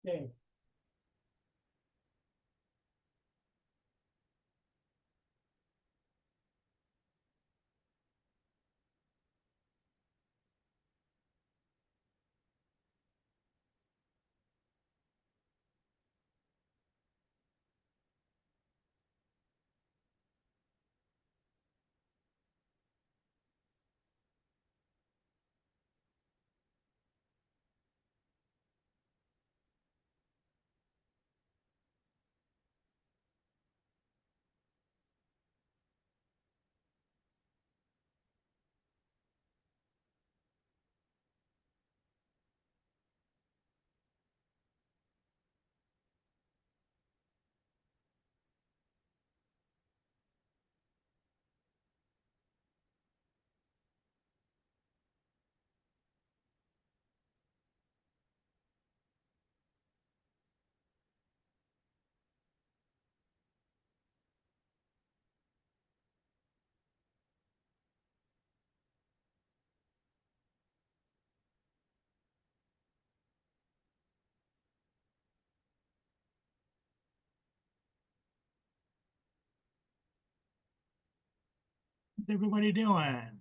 Okay. What's everybody doing?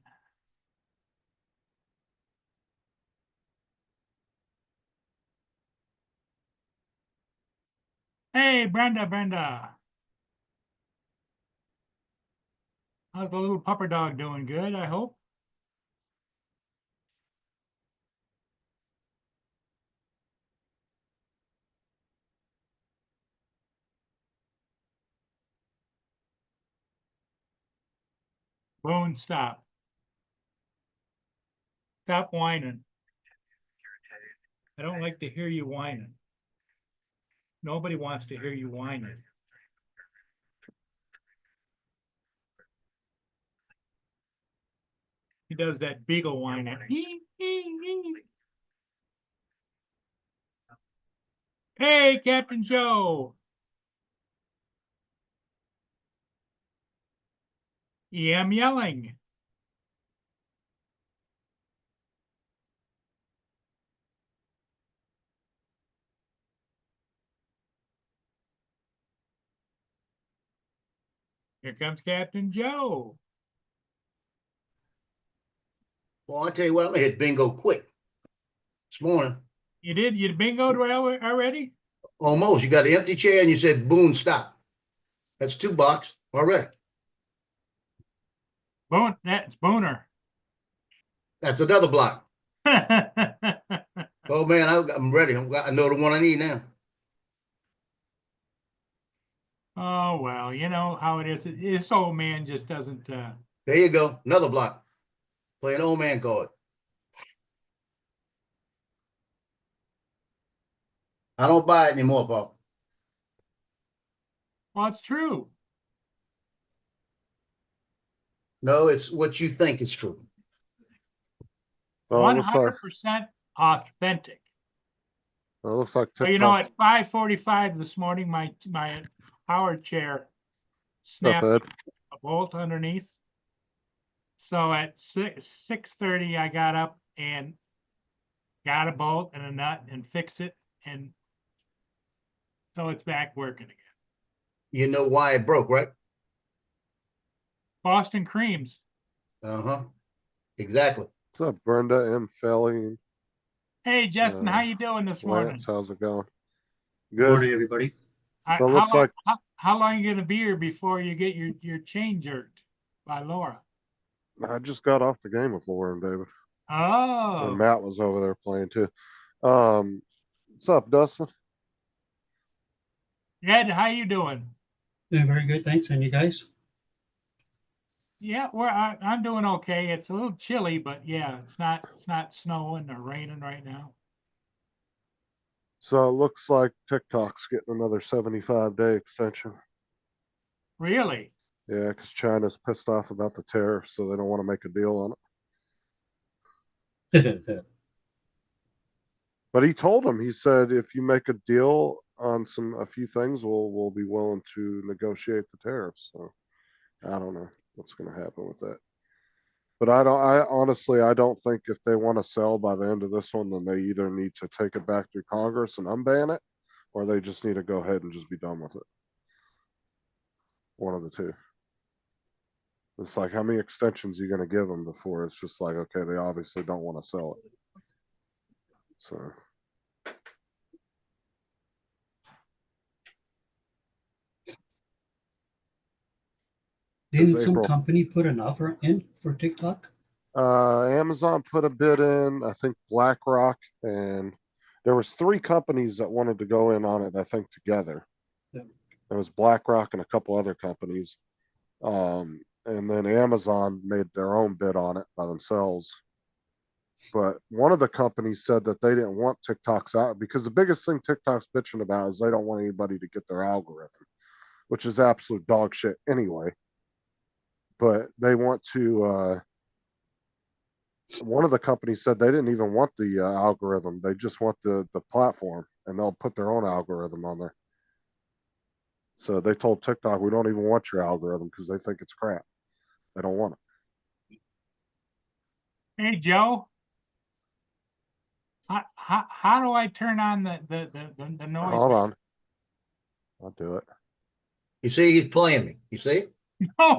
Hey, Brenda. How's the little pupper dog doing? Good, I hope. Bone, stop. Stop whining. I don't like to hear you whining. Nobody wants to hear you whining. He does that beagle whining. Hey, Captain Joe. I'm yelling. Here comes Captain Joe. Well, I tell you what, I'm gonna hit bingo quick this morning. You did? You bingoed already? Almost. You got an empty chair and you said Boone stop. That's 2 bucks already. That's Booner. That's another block. Oh man, I'm ready. I know the one I need now. Oh, well, you know how it is. This old man just doesn't, There you go. Another block. Play an old man card. I don't buy it anymore, Paul. well, it's true. No, it's what you think is true. It looks like 100% authentic. Well, you know, TikTok's at 5:45 this morning, my power chair up, snapped Ed. a bolt underneath. So at 6:30, I got up and got a bolt and a nut and fixed it, and so it's back working again. You know why it broke, right? Boston creams. Uh-huh. Exactly. What's up, Brenda M. Felly? Hey, Justin, how you doing this morning? Lance, how's it going? Good Good. morning, everybody. So it looks like How long you gonna be here before you get your chain jerked by Laura? I just got off the game with Laura and David. And Oh, Matt was over there playing too. What's up, Dustin? Ed, how you doing? Doing very good, thanks. And you guys? Yeah, I'm doing okay. It's a little chilly, but yeah, it's not snowing or raining right now. So it looks like TikTok's getting another 75-day extension. Really? Yeah, because China's pissed off about the tariffs, so they don't want to make a deal on it. But he told him, he said, if you make a deal on a few things, we'll be willing to negotiate the tariffs. So I don't know what's going to happen with that. But I honestly, I don't think if they want to sell by the end of this one, then they either need to take it back through Congress and unban it, or they just need to go ahead and just be done with it. One of the two. It's like, how many extensions are you going to give them before it's just like, okay, they obviously don't want to sell it. So. Didn't some April. company put an offer in for TikTok? Amazon put a bid in, I think BlackRock, and there was 3 companies that wanted to go in on it, I think together. Yeah. There was BlackRock and a couple other companies. And then Amazon made their own bid on it by themselves. But one of the companies said that they didn't want TikTok's out because the biggest thing TikTok's bitching about is they don't want anybody to get their algorithm, which is absolute dog shit anyway. But they want to, one of the companies said they didn't even want the algorithm. They just want the platform, and they'll put their own algorithm on there. So they told TikTok, we don't even want your algorithm because they think it's crap. They don't want it. Hey, Joe. How do I turn on the noise? Hold on. I'll do it. You see, he's playing me. You see? No,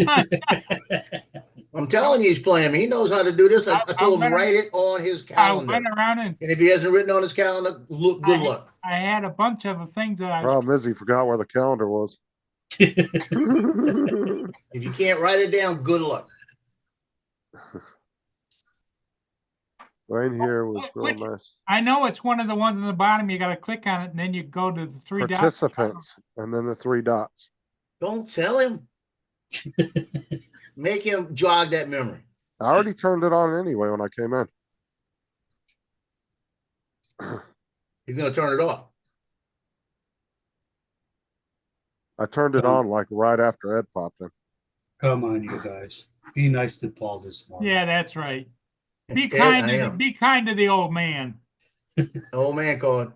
I'm telling you, he's playing me. He knows how to do this. I I told him went- write it on his I calendar. went around and And if he hasn't written on his calendar, look, good luck. I had a bunch of things that I was. Problem is, he forgot where the calendar was. If you can't write it down, good luck. Right here was real Which- nice. I know it's one of the ones on the bottom. You got to click on it, and then you go to the 3 dots. Participants, and then the 3 dots. Don't tell him. Make him jog that memory. I already turned it on anyway when I came in. He's going to turn it off. I turned it on like right after Ed popped in. Come on, you guys. Be nice to Paul this morning. Yeah, that's right. Be Ed, kind. I am. Be kind to the old man. Old man called.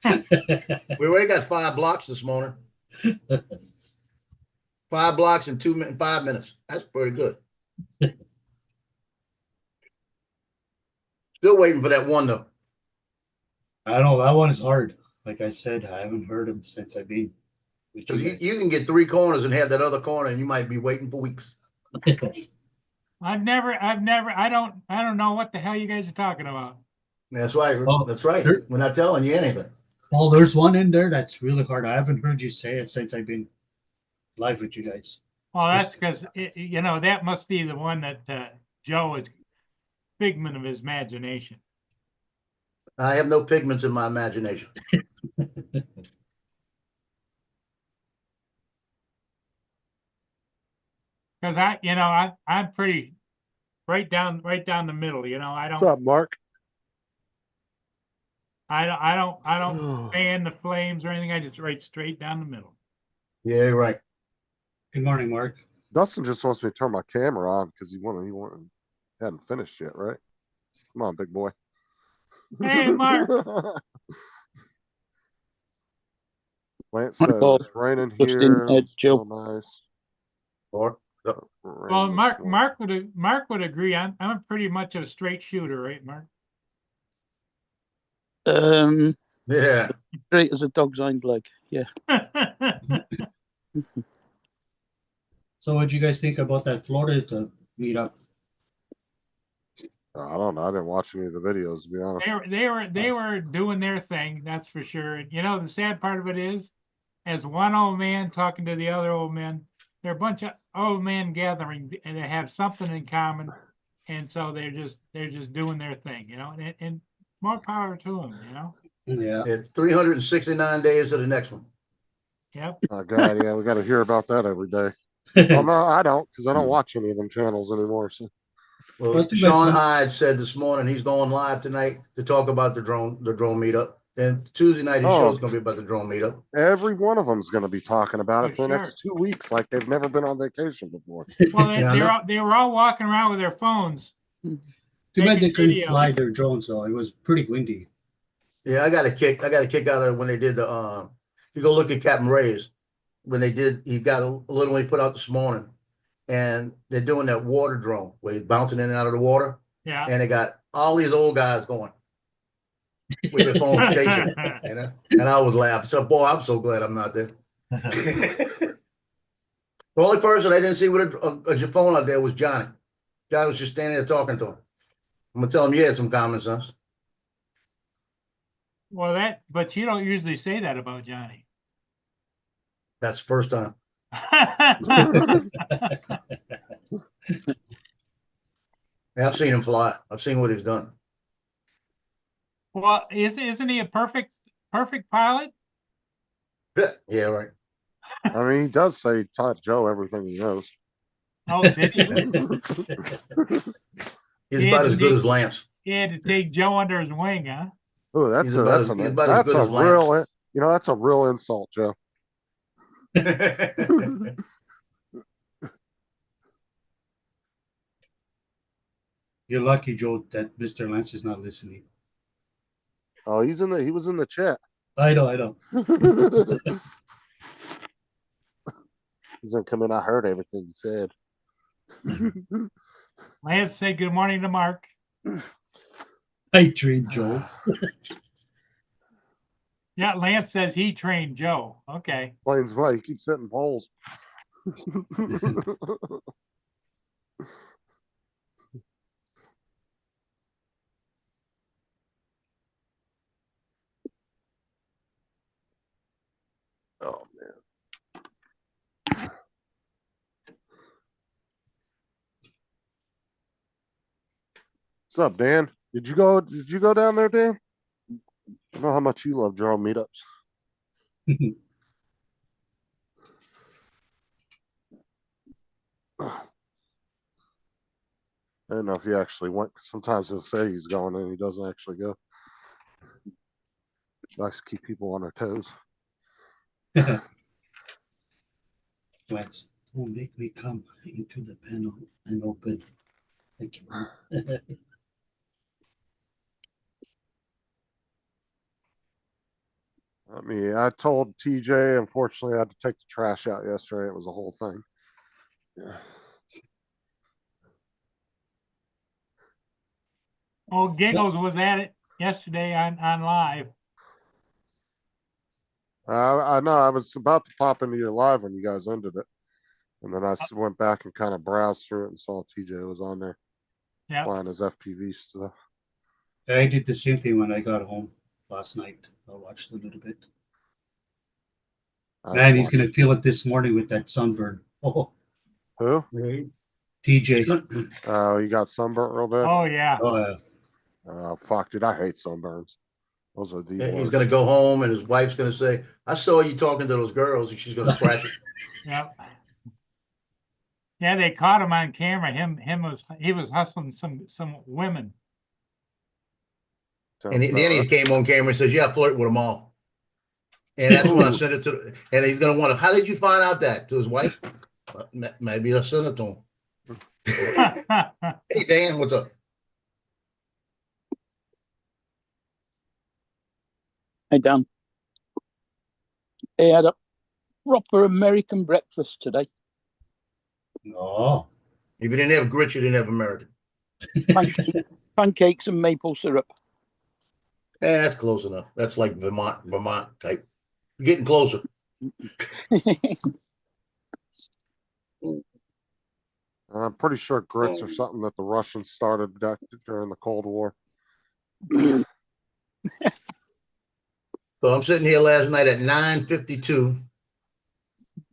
We already got 5 blocks this morning. 5 blocks in 5 minutes. That's pretty good. Still waiting for that one though. I know that one is hard. Like I said, I haven't heard him since I've been with 'Cause you you can get 3 corners and have that other corner, and you might be waiting for weeks. guys. I don't know what the hell you guys are talking about. That's right. Oh, That's right. there- We're not telling you anything. Paul, there's one in there that's really hard. I haven't heard you say it since I've been live with you guys. Well, that's because that must be the one that Joe is figment of his imagination. I have no pigments in my imagination. Because I'm pretty right down the middle. I What's don't up, Mark? I don't fan the flames or anything. I just right straight down the middle. Yeah, you're right. Good morning, Mark. Dustin just wants me to turn my camera on because he hadn't finished yet, right? Come on, big boy. Hey, Mark. Lance Hi, said Paul. it's raining Dustin, here. Ed, It's Joe. so nice. Or Well, Rain Mark this morning. Mark would agree. I'm pretty much a straight shooter, right, Mark? yeah. Straight as a dog's hind leg. Yeah. So what do you guys think about that Florida meetup? I don't know. I didn't watch any of the videos, to be honest. They were doing their thing, that's for sure. The sad part of it is, as one old man talking to the other old men, they're a bunch of old men gathering, and they have something in common, and so they're just doing their thing, and more power to them, Yeah. It's 369 days to the next one. Yep. Oh God, yeah, we got to hear about that every day. Well, no, I don't, because I don't watch any of them channels anymore. So Well, Well, too bad Sean some- Hyde said this morning he's going live tonight to talk about the drone meetup. And Tuesday night his Oh. show's gonna be about the drone meetup. every one of them's going to be talking about it For for the next 2 weeks, like they've never been on vacation before. Well, Yeah, I know. they were all walking around with their phones. Too bad they Taking couldn't video. fly their drones though. It was pretty windy. Yeah, I got a kick out of it when they did the if you go look at Captain Ray's when he got a little one he put out this morning. and they're doing that water drone where he's bouncing in and out of the water, Yeah. and they got all these old guys going with their phones chasing it, you know. And I was laughing. So, boy, I'm so glad I'm not there. The only person I didn't see with a phone out there was Johnny. Johnny was just standing there talking to him. I'm gonna tell him you had some common sense. Well, but you don't usually say that about Johnny. That's the first time. Yeah, I've seen him fly. I've seen what he's done. Well, isn't he a perfect pilot? Yeah, right. I mean, he does say he taught Joe everything he knows. Oh, did he? He's He about had as to good take- as Lance. He had to take Joe under his wing, huh? Oh, that's He's a about that's as- a he's about as that's good a as Lance. real that's a real insult, Joe. You're lucky, Joe, that Mr. Lance is not listening. Oh, he was in the chat. I know. He's gonna come in. I heard everything he said. Lance said good morning to Mark. I trained Joe. Yeah, Lance says he trained Joe. Okay. Plains way, he keeps hitting poles. Oh man. What's up, Dan? Did you go down there, Dan? I know how much you love drone meetups. I don't know if he actually went. Sometimes he'll say he's going and he doesn't actually go. He likes to keep people on their toes. Lance, don't make me come into the panel and open. Thank you. I mean, I told TJ, unfortunately, I had to take the trash out yesterday. It was a whole thing. Yeah. Oh, Giggles was at it yesterday on live. I know I was about to pop into your live when you guys ended it. And then I went back and kind of browsed through it and saw TJ was on there Yeah. flying his FPV stuff. I did the same thing when I got home last night. I watched a little bit. Man, he's gonna feel it this morning with that sunburn. Oh, Who? TJ. Oh, you got sunburnt real bad? Oh yeah. Oh, Fuck, dude, I hate sunburns. Those are the He's worst. gonna go home and his wife's gonna say, I saw you talking to those girls, and she's gonna scratch it. Yep. Yeah, they caught him on camera. He was hustling some women. And then he came on camera and says, yeah, I flirt with them all. And that's when I sent it to, and he's gonna wonder, how did you find out that? To his wife? Maybe I sent it to him. Hey, Dan, what's up? Hey, Dan. I had a proper American breakfast today. oh, If you didn't have grits, you didn't have American. Pancakes and maple syrup. That's close enough. That's like Vermont type. You're getting closer. I'm pretty sure grits are something that the Russians started during the Cold War. So I'm sitting here last night at 9:52,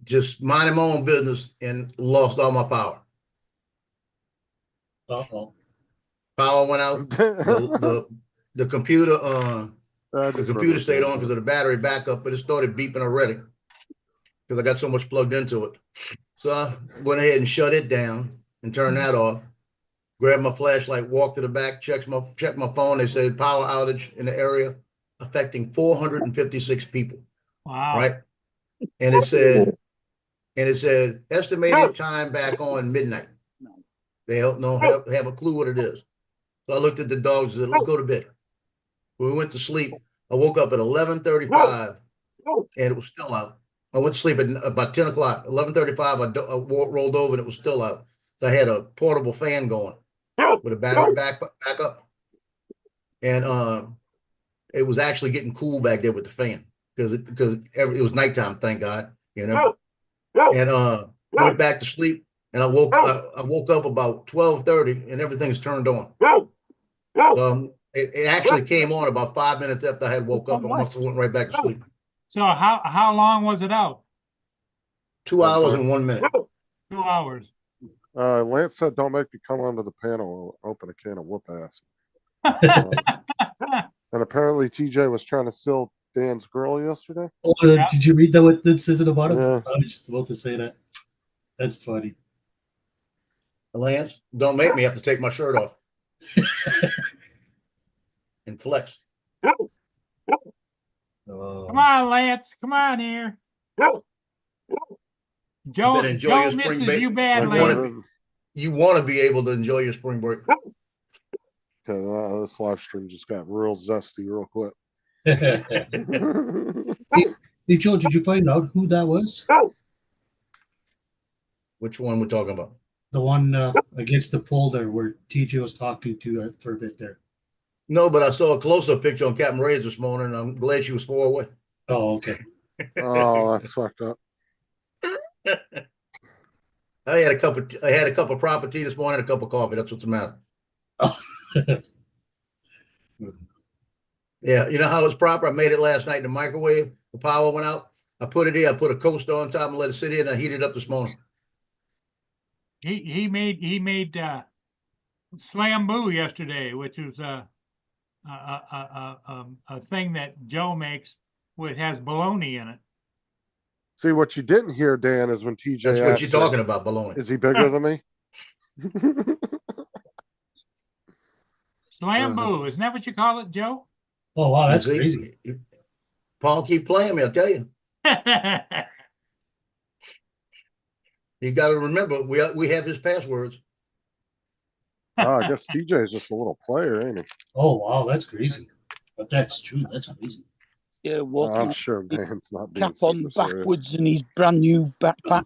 just minding my own business, and lost all my power. uh-oh. Power went out. The computer the computer stayed on because of the battery backup, but it started beeping already because I got so much plugged into it. So I went ahead and shut it down and turned that off. Grabbed my flashlight, walked to the back, checked my phone. They said power outage in the area affecting 456 people. Wow. Right? And it said estimated time back on midnight. They don't know have a clue what it is. So I looked at the dogs and said, let's go to bed. We went to sleep. I woke up at 11:35 and it was still out I went to sleep at about 10 o'clock. 11:35, rolled over and it was still out. So I had a portable fan going with a battery backup. And it was actually getting cool back there with the fan because it was nighttime, thank God, you know. And went back to sleep and I woke up about 12:30 and everything's turned on. It actually came on about 5 minutes after I had woke up. I must have went right back to sleep. So how long was it out? 2 hours and 1 minute. 2 hours. Lance said, "Don't make me come onto the panel. I'll open a can of whoop ass." And apparently, TJ was trying to steal Dan's girl yesterday. Oh, did you read that? What that says at the bottom? Yeah. I was just about to say that. That's funny. Lance, don't make me have to take my shirt off and flex. Come on, Lance. Come on here. Joe enjoy your spring misses break. you badly. You want to be able to enjoy your spring break. Okay, this live stream just got real zesty real quick. Hey, Joe, did you find out who that was? Which one we're talking about? The one against the pole there where TJ was talking to for a bit there. No, but I saw a close-up picture on Captain Reyes this morning. I'm glad she was 4 away. Oh, okay. Oh, that's fucked up. I had a cup of proper tea this morning, a cup of coffee. That's what's the matter. Oh. Yeah, you know how it's proper? I made it last night in the microwave. The power went out. I put it here. I put a coaster on top and let it sit here, and I heated it up this morning. He made Slam Boo yesterday, which was a thing that Joe makes, which has bologna in it. See, what you didn't hear, Dan, is when TJ That's what asked, you're talking about, bologna. is he bigger than me? Slam Boo, isn't that what you call it, Joe? Oh, wow, that's crazy. Paul, keep playing me, I'll tell you. You got to remember, we have his passwords. Oh, I guess TJ is just a little player, ain't he? Oh, wow, that's crazy. But that's true. That's crazy. Yeah, walking I'm sure Dan's not being cap on super serious. backwards in his brand new backpack.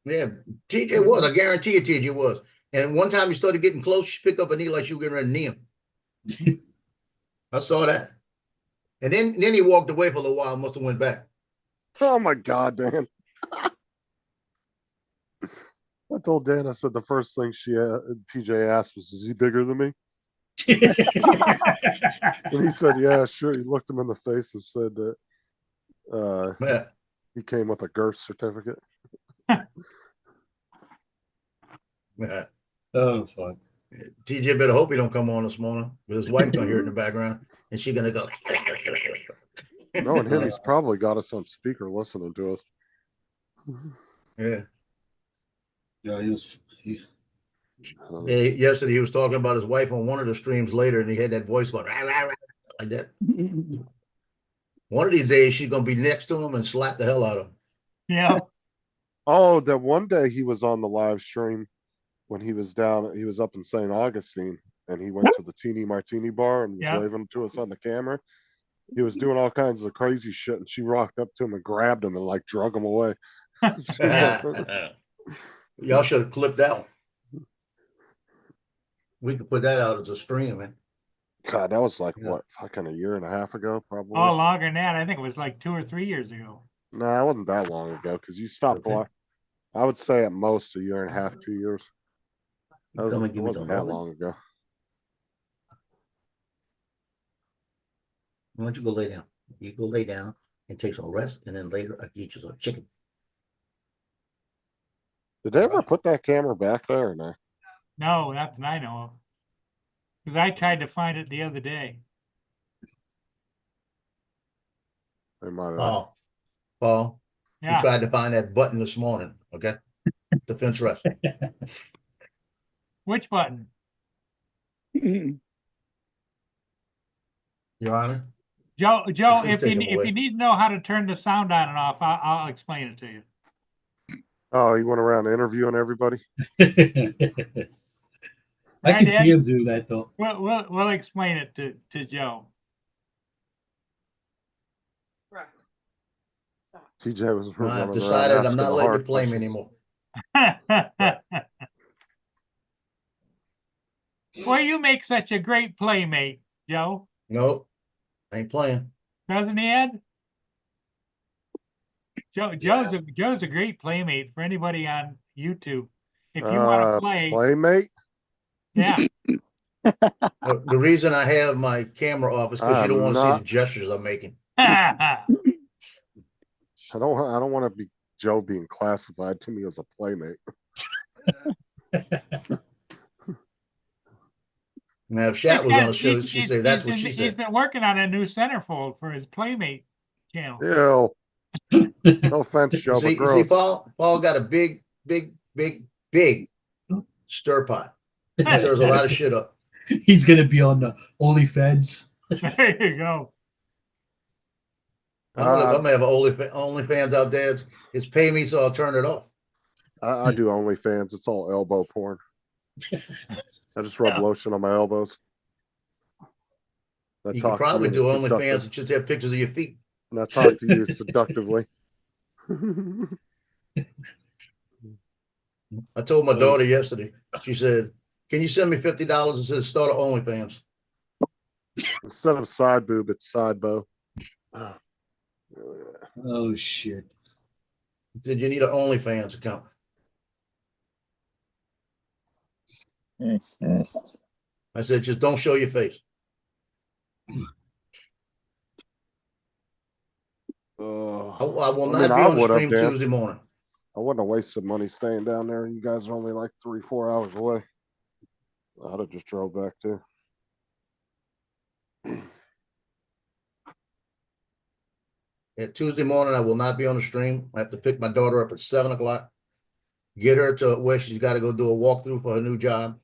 Yeah, TJ was. I guarantee you TJ was. And one time he started getting close, she picked up a knee like she was getting ready to knee him. I saw that. And then he walked away for a little while, must have went back. Oh my God, Dan. I told Dan, I said the first thing TJ asked was, is he bigger than me? And he said, yeah, sure. He looked him in the face and said that he came with a girth certificate. Yeah. Oh, fuck. TJ better hope he don't come on this morning, because his wife gonna hear it in the background, and she's gonna go. Knowing him, he's probably got us on speaker listening to us. Yeah. Yeah, Yesterday he was talking about his wife on one of the streams later, and he had that voice going rah, rah, rah, like that. One of these days she's gonna be next to him and slap the hell out of him. Yeah. Oh, that one day he was on the live stream when he was up in St. Augustine, and he went to the Teeny Martini bar and was waving to us on the camera. He was doing all kinds of crazy shit, and she walked up to him and grabbed him and like drug him away. Y'all should have clipped that one. We could put that out as a stream, man. God, that was like what, fucking a year and a half ago, probably. Oh, longer than that. I think it was like 2 or 3 years ago. No, it wasn't that long ago because you stopped. I would say at most a year and a half, 2 years. That wasn't that long ago. Why don't you go lay down? You go lay down and take some rest, and then later I get you some chicken. Did they ever put that camera back there or no? No, not that I know of. Because I tried to find it the other day. They might have. Paul, Yeah. he tried to find that button this morning, okay? Defense rest. Which button? Your Honor? Joe, Please if take him you away. need to know how to turn the sound on and off, I'll explain it to you. Oh, you went around interviewing everybody? I Right, can see Ed? him do that though. We'll explain it to Joe. TJ was I've running around decided I'm asking not the letting you hard play me questions. anymore. Boy, you make such a great playmate, Joe. Nope, ain't playing. Doesn't he, Ed? Joe's a great playmate for anybody on YouTube. If you want to play, Playmate? yeah. The reason I have my camera off is because you don't I'm want to see the not- gestures I'm making. I don't want to be Joe being classified to me as a playmate. Now, if Shat was on the show, she'd say that's what she He's said. been working on a new centerfold for his playmate channel. Ew. No offense, Joe, See, but you see, gross. Paul got a big stir pot. Stirs a lot of shit up. He's gonna be on the OnlyFans. There you go. I'm gonna have an OnlyFans out there. It's pay me, so I'll turn it off. I do OnlyFans. It's all elbow porn. I just rub lotion on my elbows. You could probably do OnlyFans and just have pictures of your feet. And I talk to you seductively. I told my daughter yesterday. She said, "Can you send me $50 and says start an OnlyFans?" Instead of side boob, it's side bow. Oh shit. I said, "You need an OnlyFans account." I said, "Just don't show your face." I will not be on the stream Tuesday morning. I wouldn't have wasted money staying down there. You guys are only like 3-4 hours away. I'd have just drove back too. Yeah, Tuesday morning, I will not be on the stream. I have to pick my daughter up at 7 o'clock, get her to where she's got to go do a walkthrough for her new job,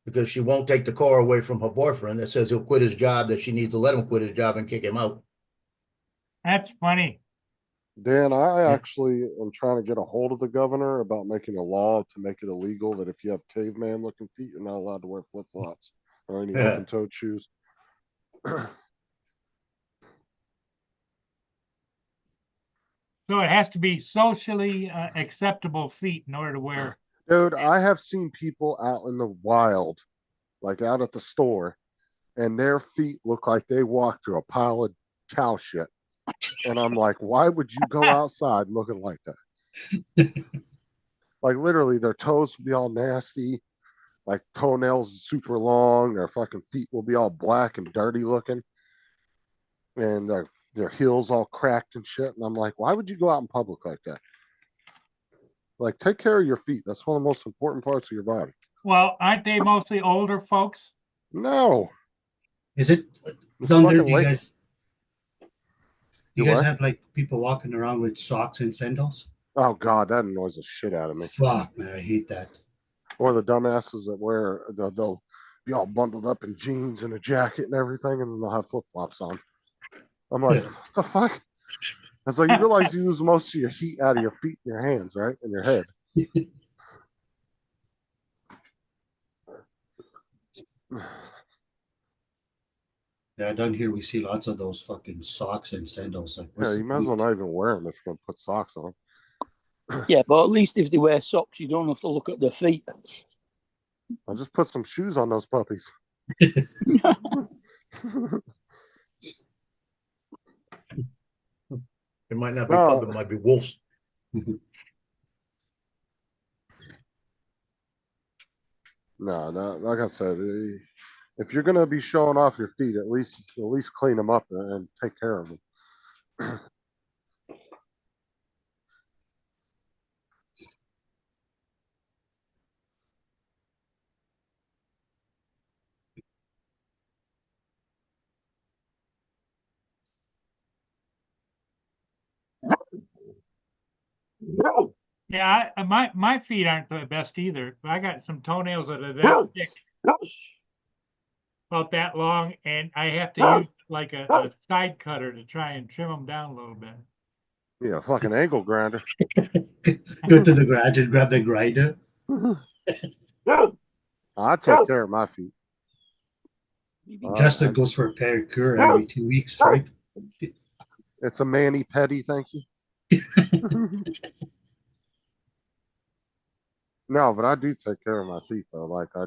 because she won't take the car away from her boyfriend that says he'll quit his job, that she needs to let him quit his job and kick him out. That's funny. Dan, I actually am trying to get a hold of the governor about making a law to make it illegal that if you have caveman looking feet, you're not allowed to wear flip flops or any open toed shoes. So it has to be socially acceptable feet in order to wear. Dude, I have seen people out in the wild, like out at the store, and their feet look like they walked through a pile of cow shit. And I'm like, why would you go outside looking like that? Like literally their toes will be all nasty, like toenails super long, their fucking feet will be all black and dirty looking, and their heels all cracked and shit. And I'm like, why would you go out in public like that? Like, take care of your feet. That's one of the most important parts of your body. Well, aren't they mostly older folks? No. Is it down there? You guys have like people walking around with socks and sandals? Oh God, that annoys the shit out of me. Fuck, man, I hate that. Or the dumbasses that wear they'll be all bundled up in jeans and a jacket and everything, and then they'll have flip flops on. I'm like, what the fuck? It's like, you realize you lose most of your heat out of your feet and your hands, right? And your head. Yeah, down here we see lots of those fucking socks and sandals. Like, Yeah, you might as well not even wear them if you're gonna put socks on. Yeah, but at least if they wear socks, you don't have to look at their feet. I'll just put some shoes on those puppies. It might not be puppy, it might be wolves. No, like I said, if you're gonna be showing off your feet, at least clean them up and take care of them. Yeah, my feet aren't the best either. I got some toenails that are that thick, about that long, and I have to use like a side cutter to try and trim them down a little bit. Yeah, fucking ankle grinder. Go to the garage and grab the grinder. I take care of my feet. Justin goes for a pedicure every 2 weeks, right? It's a mani pedi, thank you. No, but I do take care of my feet though. Like I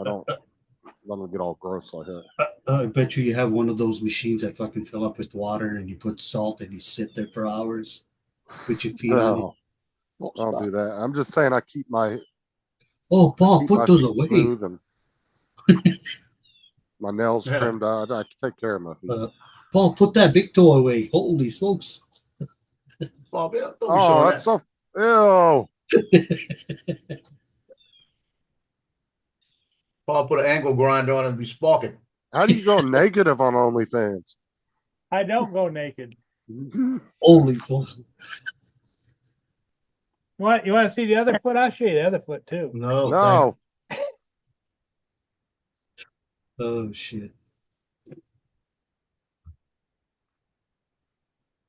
don't let them get all gross like that. I bet you have one of those machines that fucking fill up with water and you put salt and you sit there for hours. Put your feet on it. No, don't do that. I'm just saying I keep my Oh, Paul, put those feet away. smooth and my nails trimmed out. I take care of my feet. Paul, put that big toe away. Holy smokes. Paul, yeah, don't be Oh, showing that's that. so ew. Paul put an ankle grinder on and be sparking. How do you go negative on OnlyFans? I don't go naked. Holy smokes. What, you want to see the other foot? I'll show you the other foot too. No, No. Oh, shit.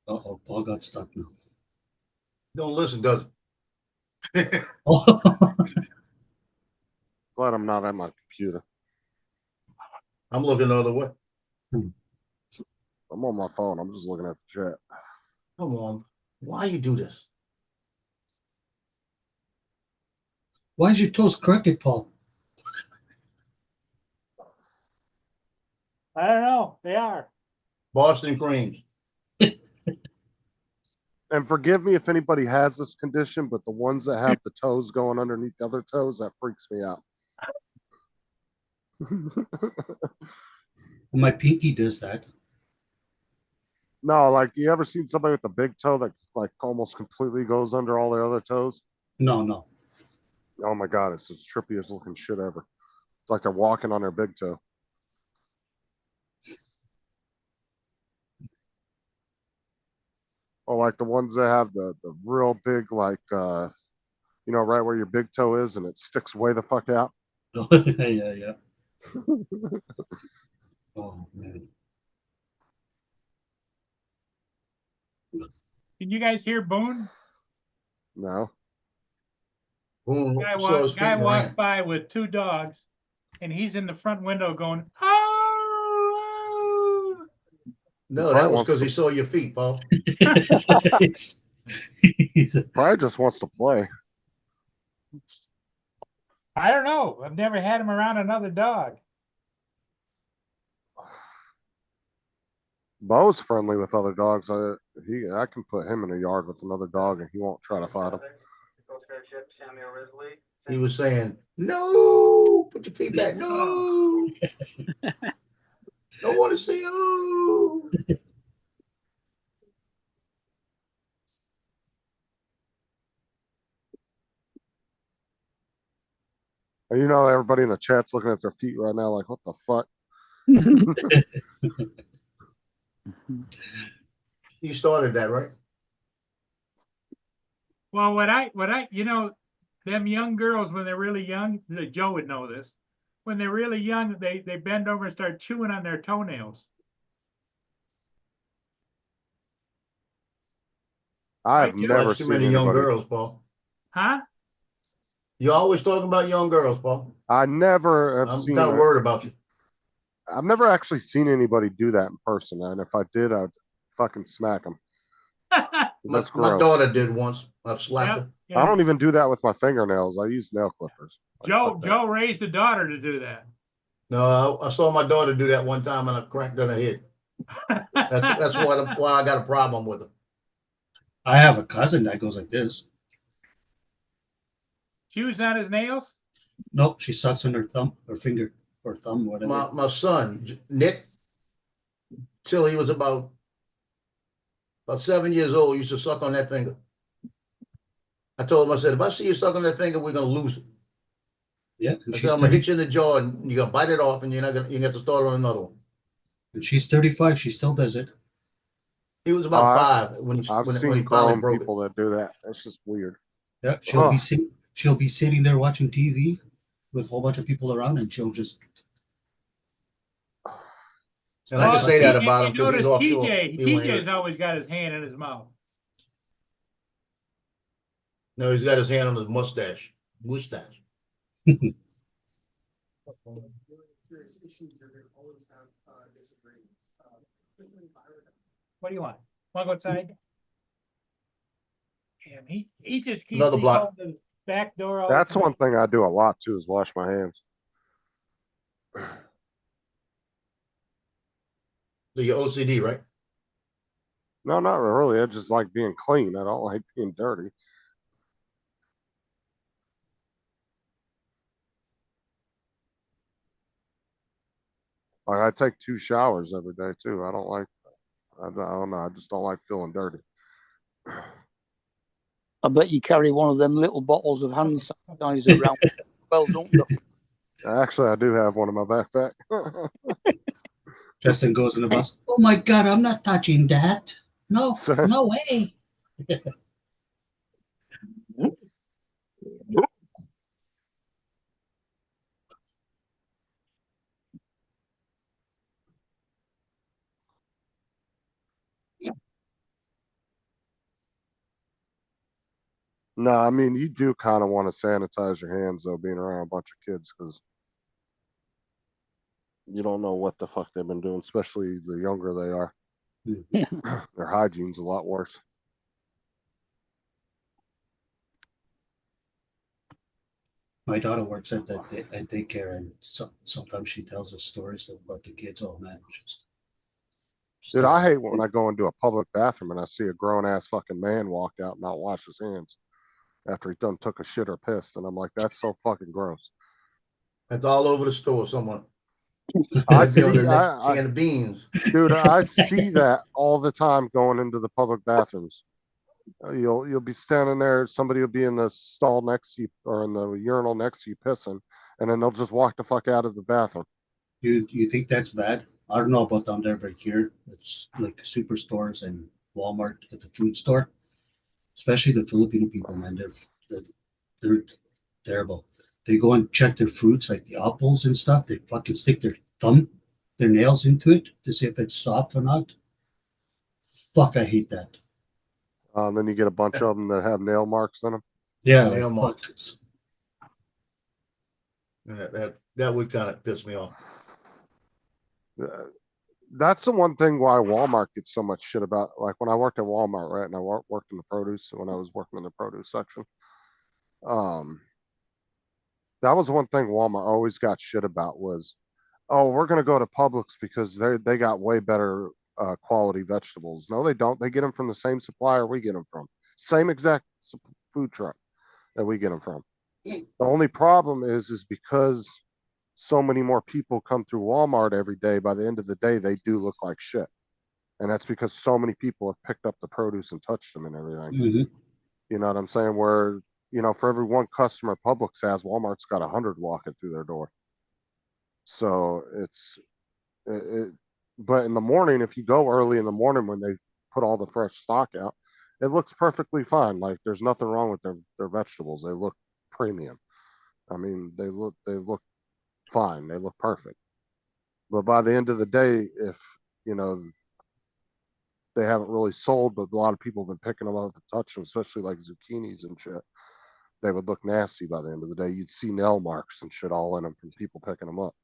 Uh-oh, Paul got stuck now. don't listen, does it? Oh, Glad I'm not at my computer. I'm looking the other way. I'm on my phone. I'm just looking at the chat. Come on. Why you do this? why is your toes crooked, Paul? I don't know. They are. Boston creams. And forgive me if anybody has this condition, but the ones that have the toes going underneath the other toes, that freaks me out. My pinky does that. No, like you ever seen somebody with a big toe that like almost completely goes under all their other toes? No. Oh my god, it's the trippiest looking shit ever. It's like they're walking on their big toe. Or like the ones that have the real big, like you know, right where your big toe is and it sticks way the fuck out. yeah. Oh, man. Can you guys hear Boone? No. Boom. Guy, Saw his feet and walks ran. by with 2 dogs, and he's in the front window going, oh. No, that was because he saw your feet, Paul. Probably just wants to play. I don't know. I've never had him around another dog. Bo's friendly with other dogs. I can put him in a yard with another dog and he won't try to fight him. He was saying, no, put your feet back. No. Don't want to see you. And you know, everybody in the chat's looking at their feet right now like, what the fuck? You started that, right? Well, you know, them young girls, when they're really young, Joe would know this. When they're really young, they bend over and start chewing on their toenails. I've Right, never Watch too seen many young anybody. girls, Paul. Huh? You're always talking about young girls, Paul. I never have I'm seen kind of it. worried about you. I've never actually seen anybody do that in person, and if I did, I'd fucking smack them. That's My gross. daughter did once. I've slapped her. I don't even do that with my fingernails. I use nail clippers. Joe raised a daughter to do that. No, I saw my daughter do that one time and I cracked on her head. That's why I got a problem with her. I have a cousin that goes like this. Chews on his nails? Nope, she sucks on her thumb, her finger, or thumb, whatever. My son, Nick, till he was about 7 years old, used to suck on that finger. I told him, I said, if I see you suck on that finger, we're gonna lose it. Yeah, I said, I'm gonna hit you in the jaw and you're gonna bite it off and you get to start on another one. And she's 35. She still does it. He was about 5 when he I've when seen he finally grown broke people that do that. It's just weird. Yeah, she'll be sitting there watching TV with a whole bunch of people around, and she'll just. And I can say that about him because he's offshore. TJ's always got his hand in his mouth. No, he's got his hand on his mustache. What do you want? Want to go outside? Damn, he just keeps Another me block. going to the back door all That's the time. one thing I do a lot too, is wash my hands. Do your OCD, right? No, not really. I just like being clean. I don't like being dirty. Like I take 2 showers every day too. I don't know. I just don't like feeling dirty. I bet you carry one of them little bottles of hand sanitizer around. Well, don't you? Actually, I do have one in my backpack. Justin goes in the bus. Oh my God, I'm not touching that. No, no way. No, I mean, you do kind of want to sanitize your hands though, being around a bunch of kids, because you don't know what the fuck they've been doing, especially the younger they are. Their hygiene's a lot worse. My daughter works at at daycare, and sometimes she tells us stories about the kids. Oh man, just Dude, I terrible. hate when I go into a public bathroom and I see a grown ass fucking man walk out and not wash his hands after he done took a shit or pissed, and I'm like, that's so fucking gross. That's all over the store. Someone I might be on see, the next can of beans. dude, I see that all the time going into the public bathrooms. You'll be standing there, somebody will be in the stall next to you or in the urinal next to you pissing, and then they'll just walk the fuck out of the bathroom. You think that's bad? I don't know about down there, but here it's like superstores and Walmart at the food store, especially the Filipino people, man. They're terrible. They go and check their fruits, like the apples and stuff. They fucking stick their nails into it to see if it's soft or not. Fuck, I hate that. Then you get a bunch of them that have nail marks in them. Yeah, Nail like, marks. That would kind of piss me off. That's the one thing why Walmart gets so much shit about. Like when I worked at Walmart, right, and I worked in the produce when I was working in the produce section. That was one thing Walmart always got shit about was, oh, we're gonna go to Publix because they got way better quality vegetables. No, they don't. They get them from the same supplier we get them from. Same exact food truck that we get them from. The only problem is because so many more people come through Walmart every day. By the end of the day, they do look like shit, and that's because so many people have picked up the produce and touched them and everything. mm-hmm. You know what I'm saying? Where, for every one customer Publix has, Walmart's got 100 walking through their door. So but in the morning, if you go early in the morning when they put all the fresh stock out, it looks perfectly fine. Like there's nothing wrong with their vegetables. They look premium. I mean, they look fine. They look perfect. But by the end of the day, if you know they haven't really sold, but a lot of people have been picking them up and touching them, especially like zucchinis and shit, they would look nasty by the end of the day. You'd see nail marks and shit all in them from people picking them up.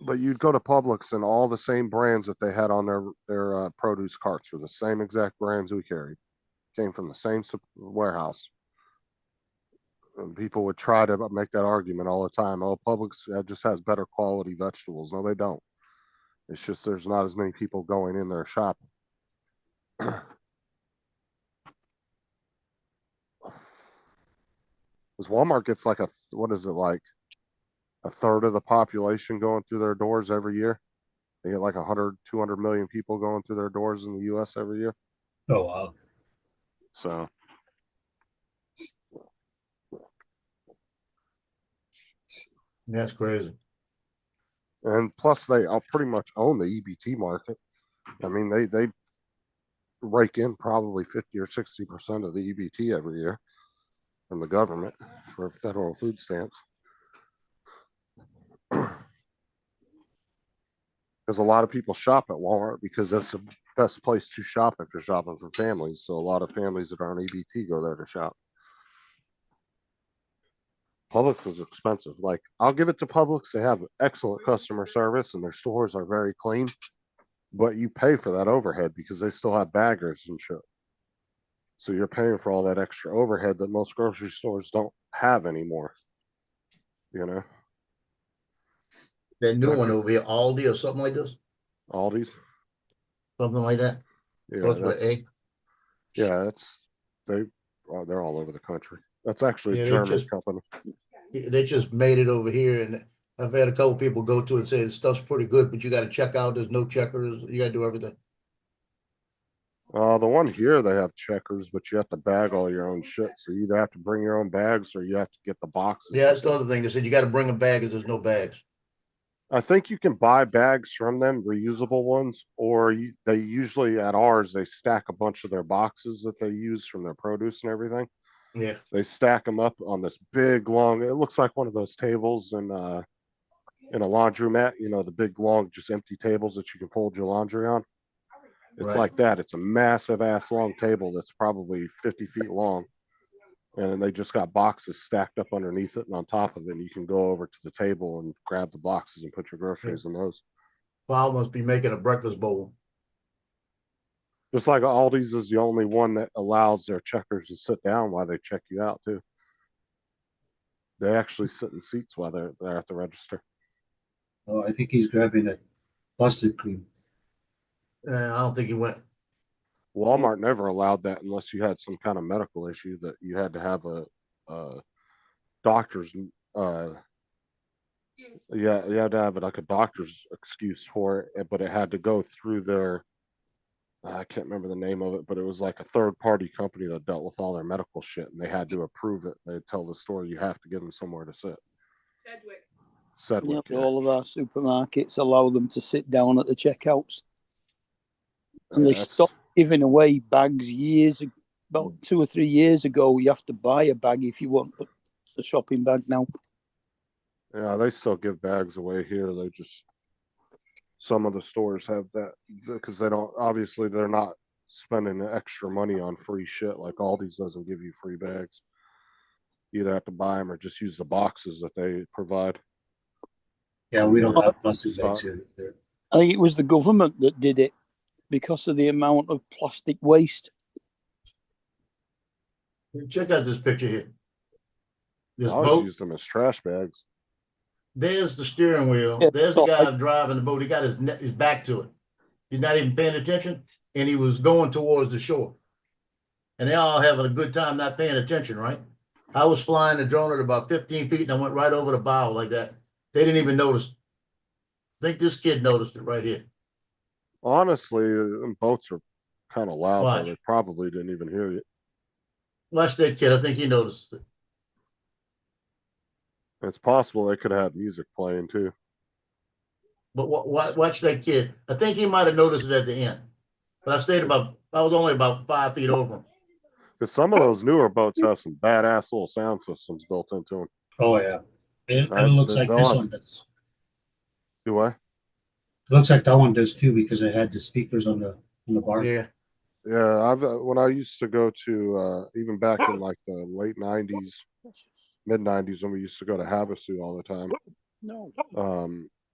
But you'd go to Publix and all the same brands that they had on their produce carts were the same exact brands we carried. Came from the same warehouse. And people would try to make that argument all the time. Oh, Publix just has better quality vegetables. No, they don't. It's just there's not as many people going in there shopping. Because Walmart gets like what is it, like a third of the population going through their doors every year. They get like 100, 200 million people going through their doors in the U.S. every year. Oh wow. So That's crazy. and plus they pretty much own the EBT market. I mean, they rake in probably 50 or 60% of the EBT every year from the government for federal food stamps. because a lot of people shop at Walmart because that's the best place to shop if you're shopping for families. So a lot of families that aren't EBT go there to shop. Publix is expensive. Like, I'll give it to Publix. They have excellent customer service and their stores are very clean, but you pay for that overhead because they still have baggers and shit. So you're paying for all that extra overhead that most grocery stores don't have anymore. You know, That new one over here, Aldi or something like this, Aldi's. something like that. Yeah, Starts with that's, an yeah, that's they're all over the country. That's actually Yeah, a they German just- company. A. They just made it over here, and I've had a couple people go to it and say the stuff's pretty good, but you got to check out. There's no checkers. You got to do everything. The one here they have checkers, but you have to bag all your own shit. So you either have to bring your own bags or you have to get the boxes. Yeah, that's the other thing. They said you got to bring a bag because there's no bags. I think you can buy bags from them, reusable ones, or they usually at ours they stack a bunch of their boxes that they use from their produce and everything. Yeah, They stack them up on this big long. It looks like one of those tables in a laundromat. You know, the big long, just empty tables that you can fold your laundry on. It's Right. like that. It's a massive ass long table that's probably 50 feet long. And they just got boxes stacked up underneath it and on top of it. And you can go over to the table and grab the boxes and put your groceries in those. Paul must be making a breakfast bowl. Just like Aldi's is the only one that allows their checkers to sit down while they check you out too. They actually sit in seats while they're at the register. Oh, I think he's grabbing a busted cream. And I don't think he went. Walmart never allowed that unless you had some kind of medical issue that you had to have a doctor's you had to have like a doctor's excuse for it, but it had to go through their I can't remember the name of it, but it was like a third party company that dealt with all their medical shit and they had to approve it. They'd tell the store you have to give them somewhere to sit. Sedgwick. Yeah, all of our supermarkets allow them to sit down at the checkouts. And Yeah, they that's- stopped giving away bags about 2 or 3 years ago. You have to buy a bag if you want a shopping bag now. Yeah, they still give bags away here. They just some of the stores have that because they don't obviously they're not spending extra money on free shit like Aldi's doesn't give you free bags. You either have to buy them or just use the boxes that they provide. Yeah, we don't Yeah. have plastic bags here either. I think it was the government that did it because of the amount of plastic waste. Check out this picture here. This I always boat. use them as trash bags. There's the steering wheel. Yeah, There's the so guy driving the boat. He got his back to it. He's not even paying attention, and he was going towards the shore. And they all having a good time, not paying attention, right? I was flying the drone at about 15 feet, and I went right over the bow like that. They didn't even notice. I think this kid noticed it right here. Honestly, them boats are kind of loud. Watch. Though. They probably didn't even hear you. Watch that kid. I think he noticed it. It's possible they could have had music playing too. But watch that kid. I think he might have noticed it at the end. But I was only about 5 feet over him. Because some of those newer boats have some badass little sound systems built into them. Oh yeah, it Right, looks they like don't this have- one does. Do I? It looks like that one does too because it had the speakers on the bar. Yeah. Yeah, I've when I used to go to even back in like the late '90s, mid '90s when we used to go to Havasu all the time. No.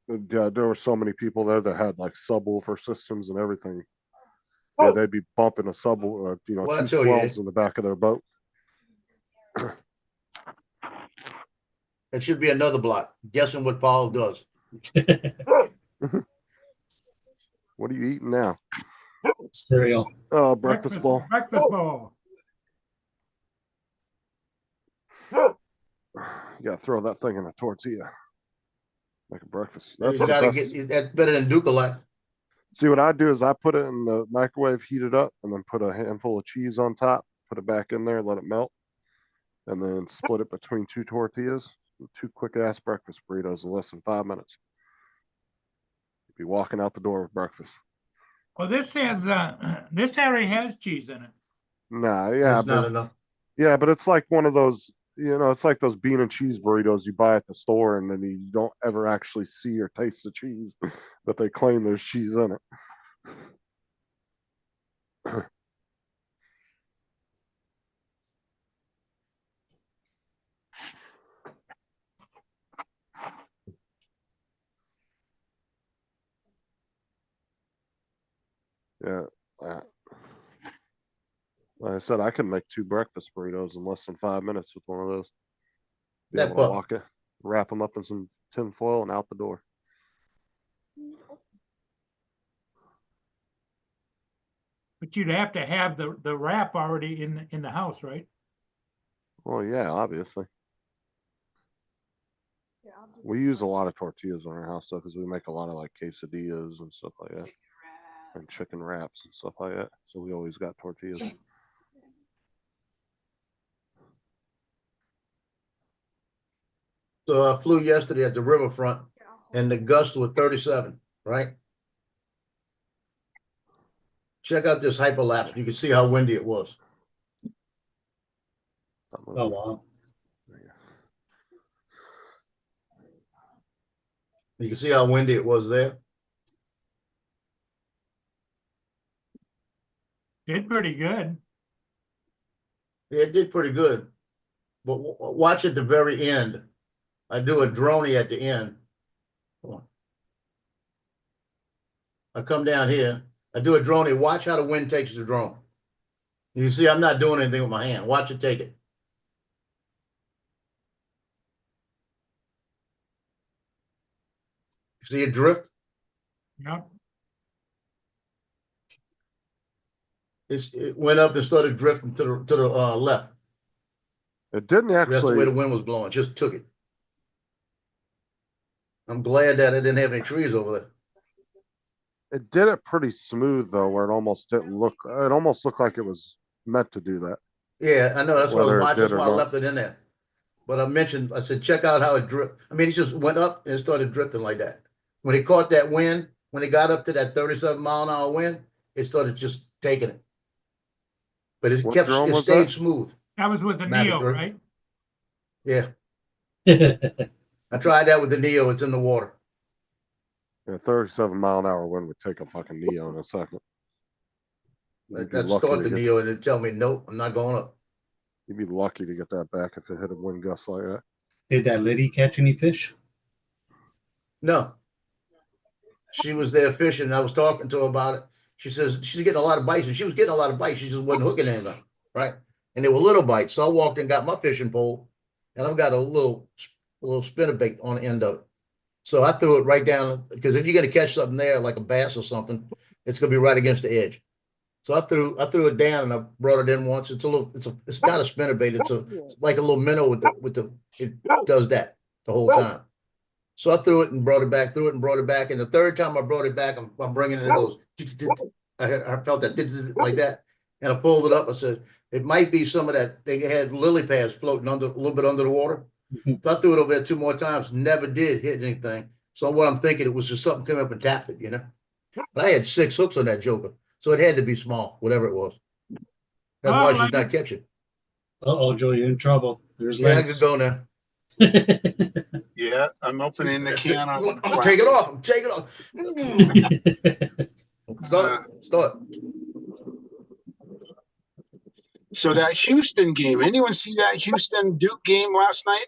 Yeah, there were so many people there that had like subwoofer systems and everything. Yeah, they'd be bumping a subwoofer, Well, I two tell you, 12s in the back of their boat. It should be another block. Guessing what Paul does. What are you eating now? Cereal. Oh, breakfast bowl. Breakfast bowl. You gotta throw that thing in a tortilla. Make a breakfast. He's the got to best. get that's better than Ducalat. See, what I do is I put it in the microwave, heat it up, and then put a handful of cheese on top, put it back in there, let it melt, and then split it between 2 tortillas. 2 quick ass breakfast burritos in less than 5 minutes. You'd be walking out the door with breakfast. Well, this already has cheese in it. Nah, yeah, It's not but enough. yeah, but it's like one of those it's like those bean and cheese burritos you buy at the store, and then you don't ever actually see or taste the cheese, but they claim there's cheese in it. Yeah. Like I said, I can make 2 breakfast burritos in less than 5 minutes with one of those. Be That able to pup. walk it, wrap them up in some tin foil, and out the door. But you'd have to have the wrap already in the house, right? Well, yeah, obviously. We use a lot of tortillas in our house, though, because we make a lot of like quesadillas and stuff like that, and chicken wraps and stuff like that. So we always got tortillas. So I flew yesterday at the riverfront, and the gusts were 37, right? Check out this hyperlapse. You can see how windy it was. Oh, wow. You can see how windy it was there. Did pretty good. Yeah, it did pretty good. But watch at the very end. I do a droney at the end. Come on. I come down here. I do a droney. Watch how the wind takes the drone. You see, I'm not doing anything with my hand. Watch it take it. See it drift? Yep. It went up and started drifting to the left. It didn't That's the way actually. the wind was blowing. Just took it. I'm glad that I didn't have any trees over there. It did it pretty smooth though, where it almost didn't look. It almost looked like it was meant to do that. Yeah, I know. That's why I Whether was it watching. did That's or why I not. left it in there. But I said, check out how it drift. I mean, it just went up and it started drifting like that. When it caught that wind, when it got up to that 37-mile-an-hour wind, it started just taking it. But it What drone it was stayed that? smooth. That was with the Mavic Neo, 3. right? Yeah, I tried that with the Neo. It's in the water. Yeah, 37-mile-an-hour wind would take a fucking Neo in a second. You'd be That lucky start to the get. Neo and it tell me, nope, I'm not going up. You'd be lucky to get that back if it hit a wind gust like that. Did that lady catch any fish? No. She was there fishing. And I was talking to her about it. She says she's getting a lot of bites, and she was getting a lot of bites. She just wasn't hooking anything, right? And they were little bites. So I walked and got my fishing pole, and I've got a little spinnerbait on the end of it. So I threw it right down because if you're gonna catch something there, like a bass or something, it's gonna be right against the edge. So I threw it down and I brought it in once. It's not a spinnerbait. It's like a little minnow it does that the whole time. So I threw it and brought it back, threw it and brought it back. And the third time I brought it back, I'm bringing it, and it goes, I felt that like that. And I pulled it up. I said, it might be some of that. They had lily pads floating a little bit under the water. So I threw it over there 2 more times, never did hit anything. So what I'm thinking, it was just something came up and tapped it, But I had 6 hooks on that joker. So it had to be small, whatever it was. That's why she's not catching. Uh-oh, Joe, you're in trouble. There's Yeah, I legs. could go now. Yeah, I'm opening the can on. I'm gonna take it off. I'm taking it off. Start. So that Houston game, anyone see that Houston Duke game last night?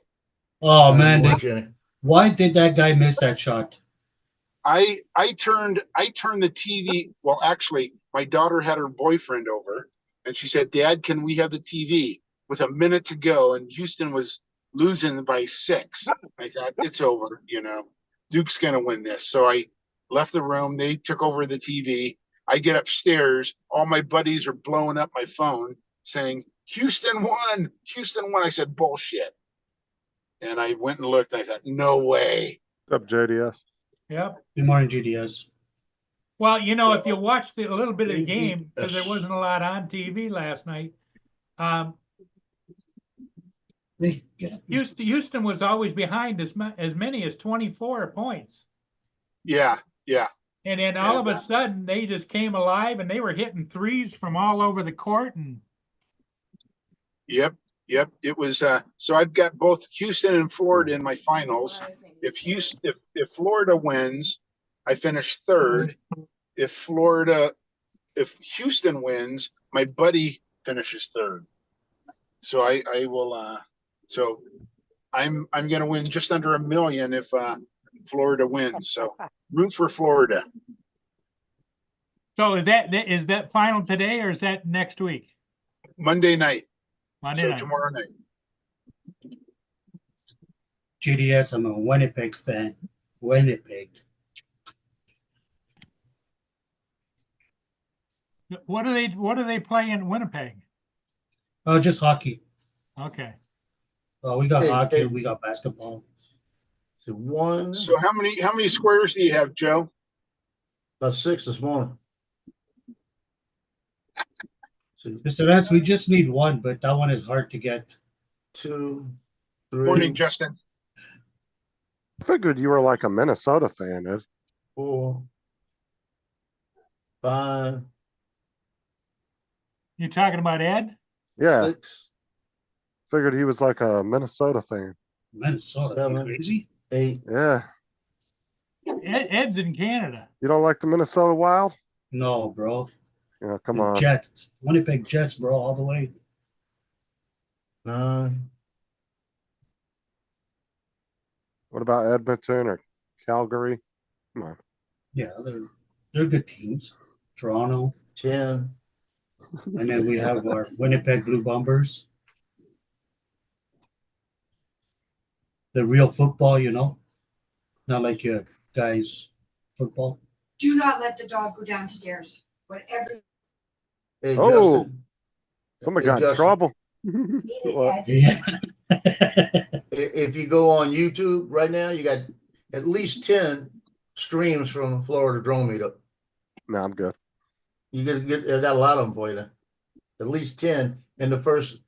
Oh man, Jenny. why did that guy miss that shot? I turned the TV. Well, actually, my daughter had her boyfriend over, and she said, "Dad, can we have the TV?" With a minute to go, and Houston was losing by 6. I thought it's over. Duke's gonna win this. So I left the room. They took over the TV. I get upstairs. All my buddies are blowing up my phone saying, "Houston won! Houston won!" I said, "Bullshit." And I went and looked. I thought, "No way." What's up, JDS? Yep. Good morning, GDS. Well, if you watched a little bit of the game, because there wasn't a lot on TV last night, Houston was always behind as many as 24 points. Yeah. And then all of a sudden, they just came alive, and they were hitting threes from all over the court. And Yep. Yep, it was. So I've got both Houston and Florida in my finals. If Florida wins, I finish third. If Houston wins, my buddy finishes third. So I will. So I'm going to win just under $1 million if Florida wins. So root for Florida. So is that final today or is that next week? Monday night. Monday So night. tomorrow night. GDS, I'm a Winnipeg fan. Winnipeg. What do they play in Winnipeg? Oh, just hockey. Okay. We got Hey, hockey. hey. We got basketball. So one, So how many squares do you have, Joe? about 6 this morning. Two, Mr. Lance, we just need one, but that one is hard to get. 2, 3, Morning, Justin. Figured you were like a Minnesota fan, Ed. 4, 5, You talking about Ed? Yeah, 6, figured he was like a Minnesota fan. Minnesota, you 7. crazy? 8. Yeah. Ed's in Canada. You don't like the Minnesota Wild? No, bro. Yeah, come The on. Jets. Winnipeg Jets, bro, all the way. 9. What about Edmonton or Calgary? Come on. Yeah, they're good teams. Toronto. 10. And then we have our Winnipeg Blue Bombers. The real football, not like your guys' football. Do not let the dog go downstairs. Whatever. Hey, Oh. Justin. Somebody Hey, got in Justin, trouble. Ed, Yeah. If you go on YouTube right now, you got at least 10 streams from Florida Drone Meetup. No, I'm good. You I got a lot of them for you there. At least 10 in the first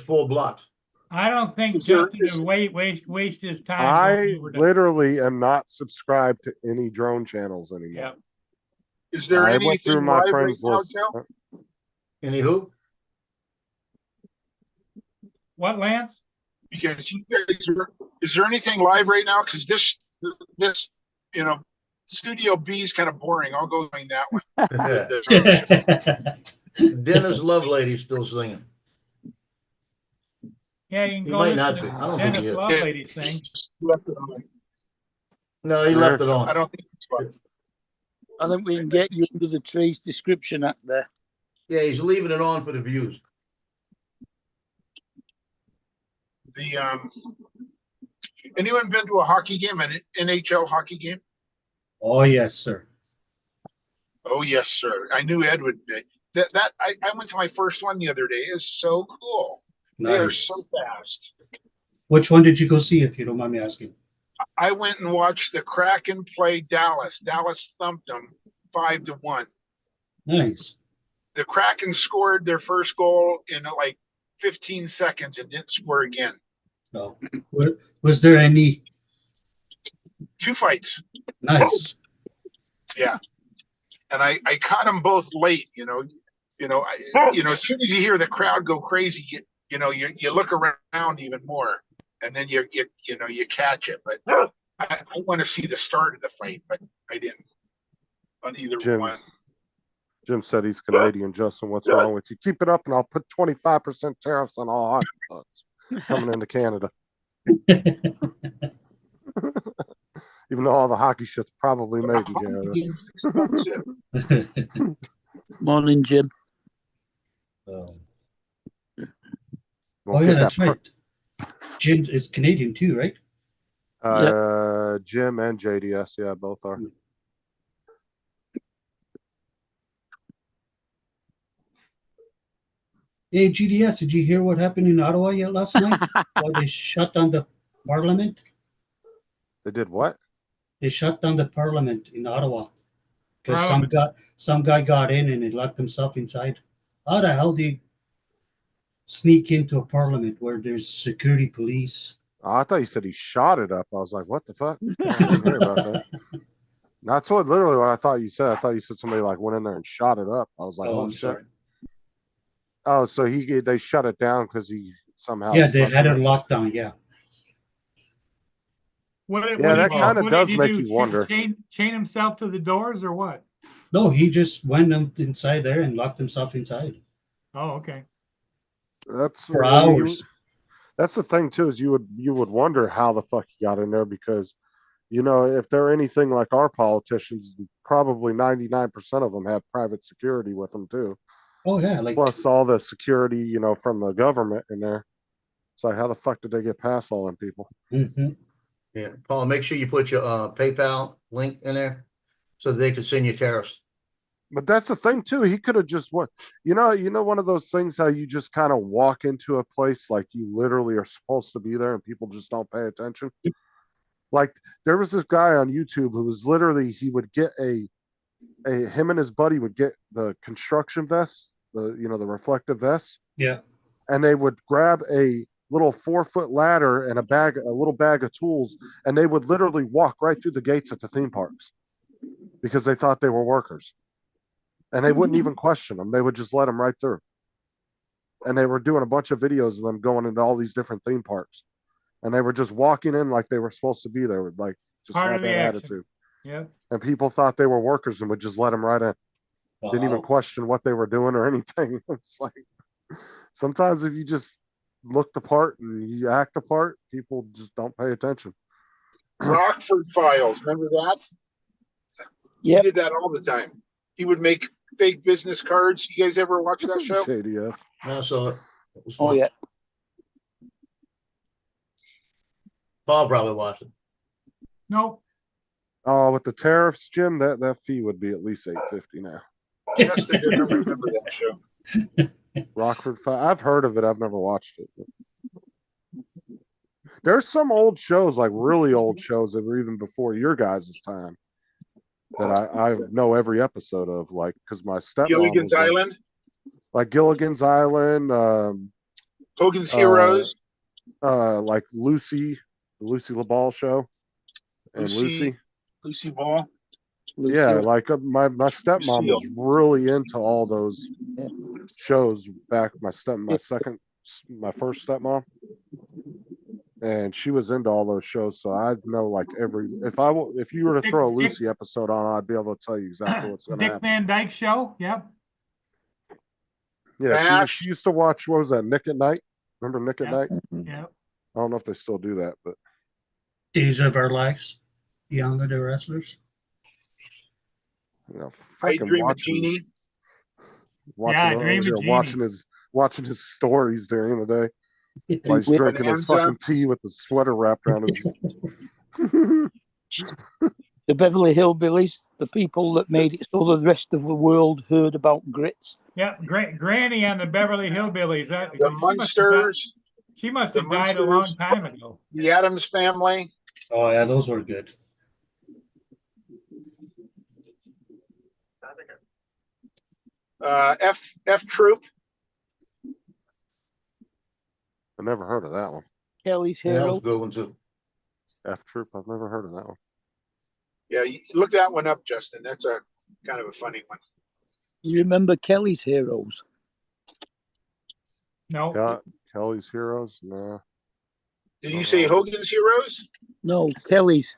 4 blocks. I don't think Is there- Justin would waste his time. I going over to- literally am not subscribed to any drone channels anymore. Yeah. Is there I went through anything my live right friends now, list. Joe? Anywho, What, Lance? Because you guys is there anything live right now? Because this Studio B is kind of boring. I'll go doing that one. Dennis Lovelady's still singing. Yeah, you can He go might listen not to be. I don't think Dennis he is. Lovelady sing. Left it on. No, he left it I on. don't think it's fun. I think we can get you under the trees description act there. Yeah, he's leaving it on for the views. The anyone been to a hockey game, an NHL hockey game? Oh, yes, sir. Oh yes, sir. I knew Ed would be. I went to my first one the other day. It's so cool. They are Nice. so fast. Which one did you go see, if you don't mind me asking? I went and watched the Kraken play Dallas. Dallas thumped them 5-1. Nice. The Kraken scored their first goal in like 15 seconds and didn't score again. So, was there any 2 fights. nice? Yeah. And I caught them both late, as soon as you hear the crowd go crazy, you look around even more, and then you catch it. But I want to see the start of the fight, but I didn't on either one. Jim said he's Canadian. Justin, what's wrong with you? Keep it up and I'll put 25% tariffs on all hockey clubs coming into Canada. Even though all the hockey shit's probably made in Canada. Morning, Jim. Oh, Won't yeah, get that's that right. Jim is Canadian too, right? Jim and JDS, yeah, both are. Hey, GDS, did you hear what happened in Ottawa yet last night? Why they shut down the parliament? They did what? They shut down the parliament in Ottawa because Parliament. some guy got in and he locked himself inside. How the hell do you sneak into a parliament where there's security police? Oh, I thought you said he shot it up. I was like, what the fuck? I didn't hear about that. That's literally what I thought you said. I thought you said somebody like went in there and shot it up. I was like, Oh, oh I'm shit. sorry. Oh, so they shut it down because he somehow. Yeah, they snuck had in. it locked down. Yeah. Yeah, that kind of what did does he make do? you wonder. Chain himself to the doors or what? No, he just went inside there and locked himself inside Oh, okay. That's for I mean, hours. that's the thing too, is you would wonder how the fuck he got in there, because if they're anything like our politicians, probably 99% of them have private security with them too. Oh yeah, like Plus all the security, from the government in there. It's like, how the fuck did they get past all them people? mhm. Yeah, Paul, make sure you put your PayPal link in there so they can send you tariffs. But that's the thing too. He could have just what one of those things how you just kind of walk into a place like you literally are supposed to be there and people just don't pay attention. Like there was this guy on YouTube who was literally he would get him and his buddy would get the construction vests, the reflective vests, Yeah. and they would grab a little 4-foot ladder and a little bag of tools, and they would literally walk right through the gates at the theme parks because they thought they were workers. And they wouldn't even question them. They would just let them right through. And they were doing a bunch of videos of them going into all these different theme parks. And they were just walking in like they were supposed to be there, with like just Part had of the that action. attitude. Yep. And people thought they were workers and would just let them right in. Didn't even Wow. question what they were doing or anything. It's like sometimes if you just look the part and you act the part, people just don't pay attention. Rockford Files, remember that? Yeah. He did that all the time. He would make fake business cards. You guys ever watch that show? JDS. I saw it. It was Oh fun. yeah. Paul probably watched it. Nope. Oh, with the tariffs, Jim, that fee would be at least $8.50 now. Justin didn't remember that show. Rockford Five. I've heard of it. I've never watched it. There's some old shows, like really old shows that were even before your guys' time, that I know every episode of, like, because my stepmom Gilligan's was Island, like Gilligan's Island, Hogan's Heroes, like Lucy, the Lucy LaBelle show, and Lucy Ball. Yeah, like my stepmom was really into all those shows back. My first stepmom, and she was into all those shows. So I know like if you were to throw a Lucy episode on, I'd be able to tell you exactly what's going to Dick happen. Van Dyke Show. Yep. Yeah, she used to watch. What was that? Nick at Night. Remember Nick at Night? Yep. I don't know if they still do that, but Days of Our Lives, Beyond the Wrestlers. I Dream of Jeannie. Watching his stories during the day while he's drinking his fucking tea with the sweater wrapped around his. The Beverly Hillbillies, the people that made it so the rest of the world heard about grits. Yeah, Granny on the Beverly Hillbillies. The Munsters. She must have died a long time ago. The Addams Family. Oh yeah, those were good. F Troop. I never heard of that one. Kelly's Yeah, that was Hero. a good one too. F Troop. I've never heard of that one. Yeah, you look that one up, Justin. That's a kind of a funny one. You remember Kelly's Heroes? No. Got Kelly's Heroes? No. Did you say Hogan's Heroes? No, Kelly's.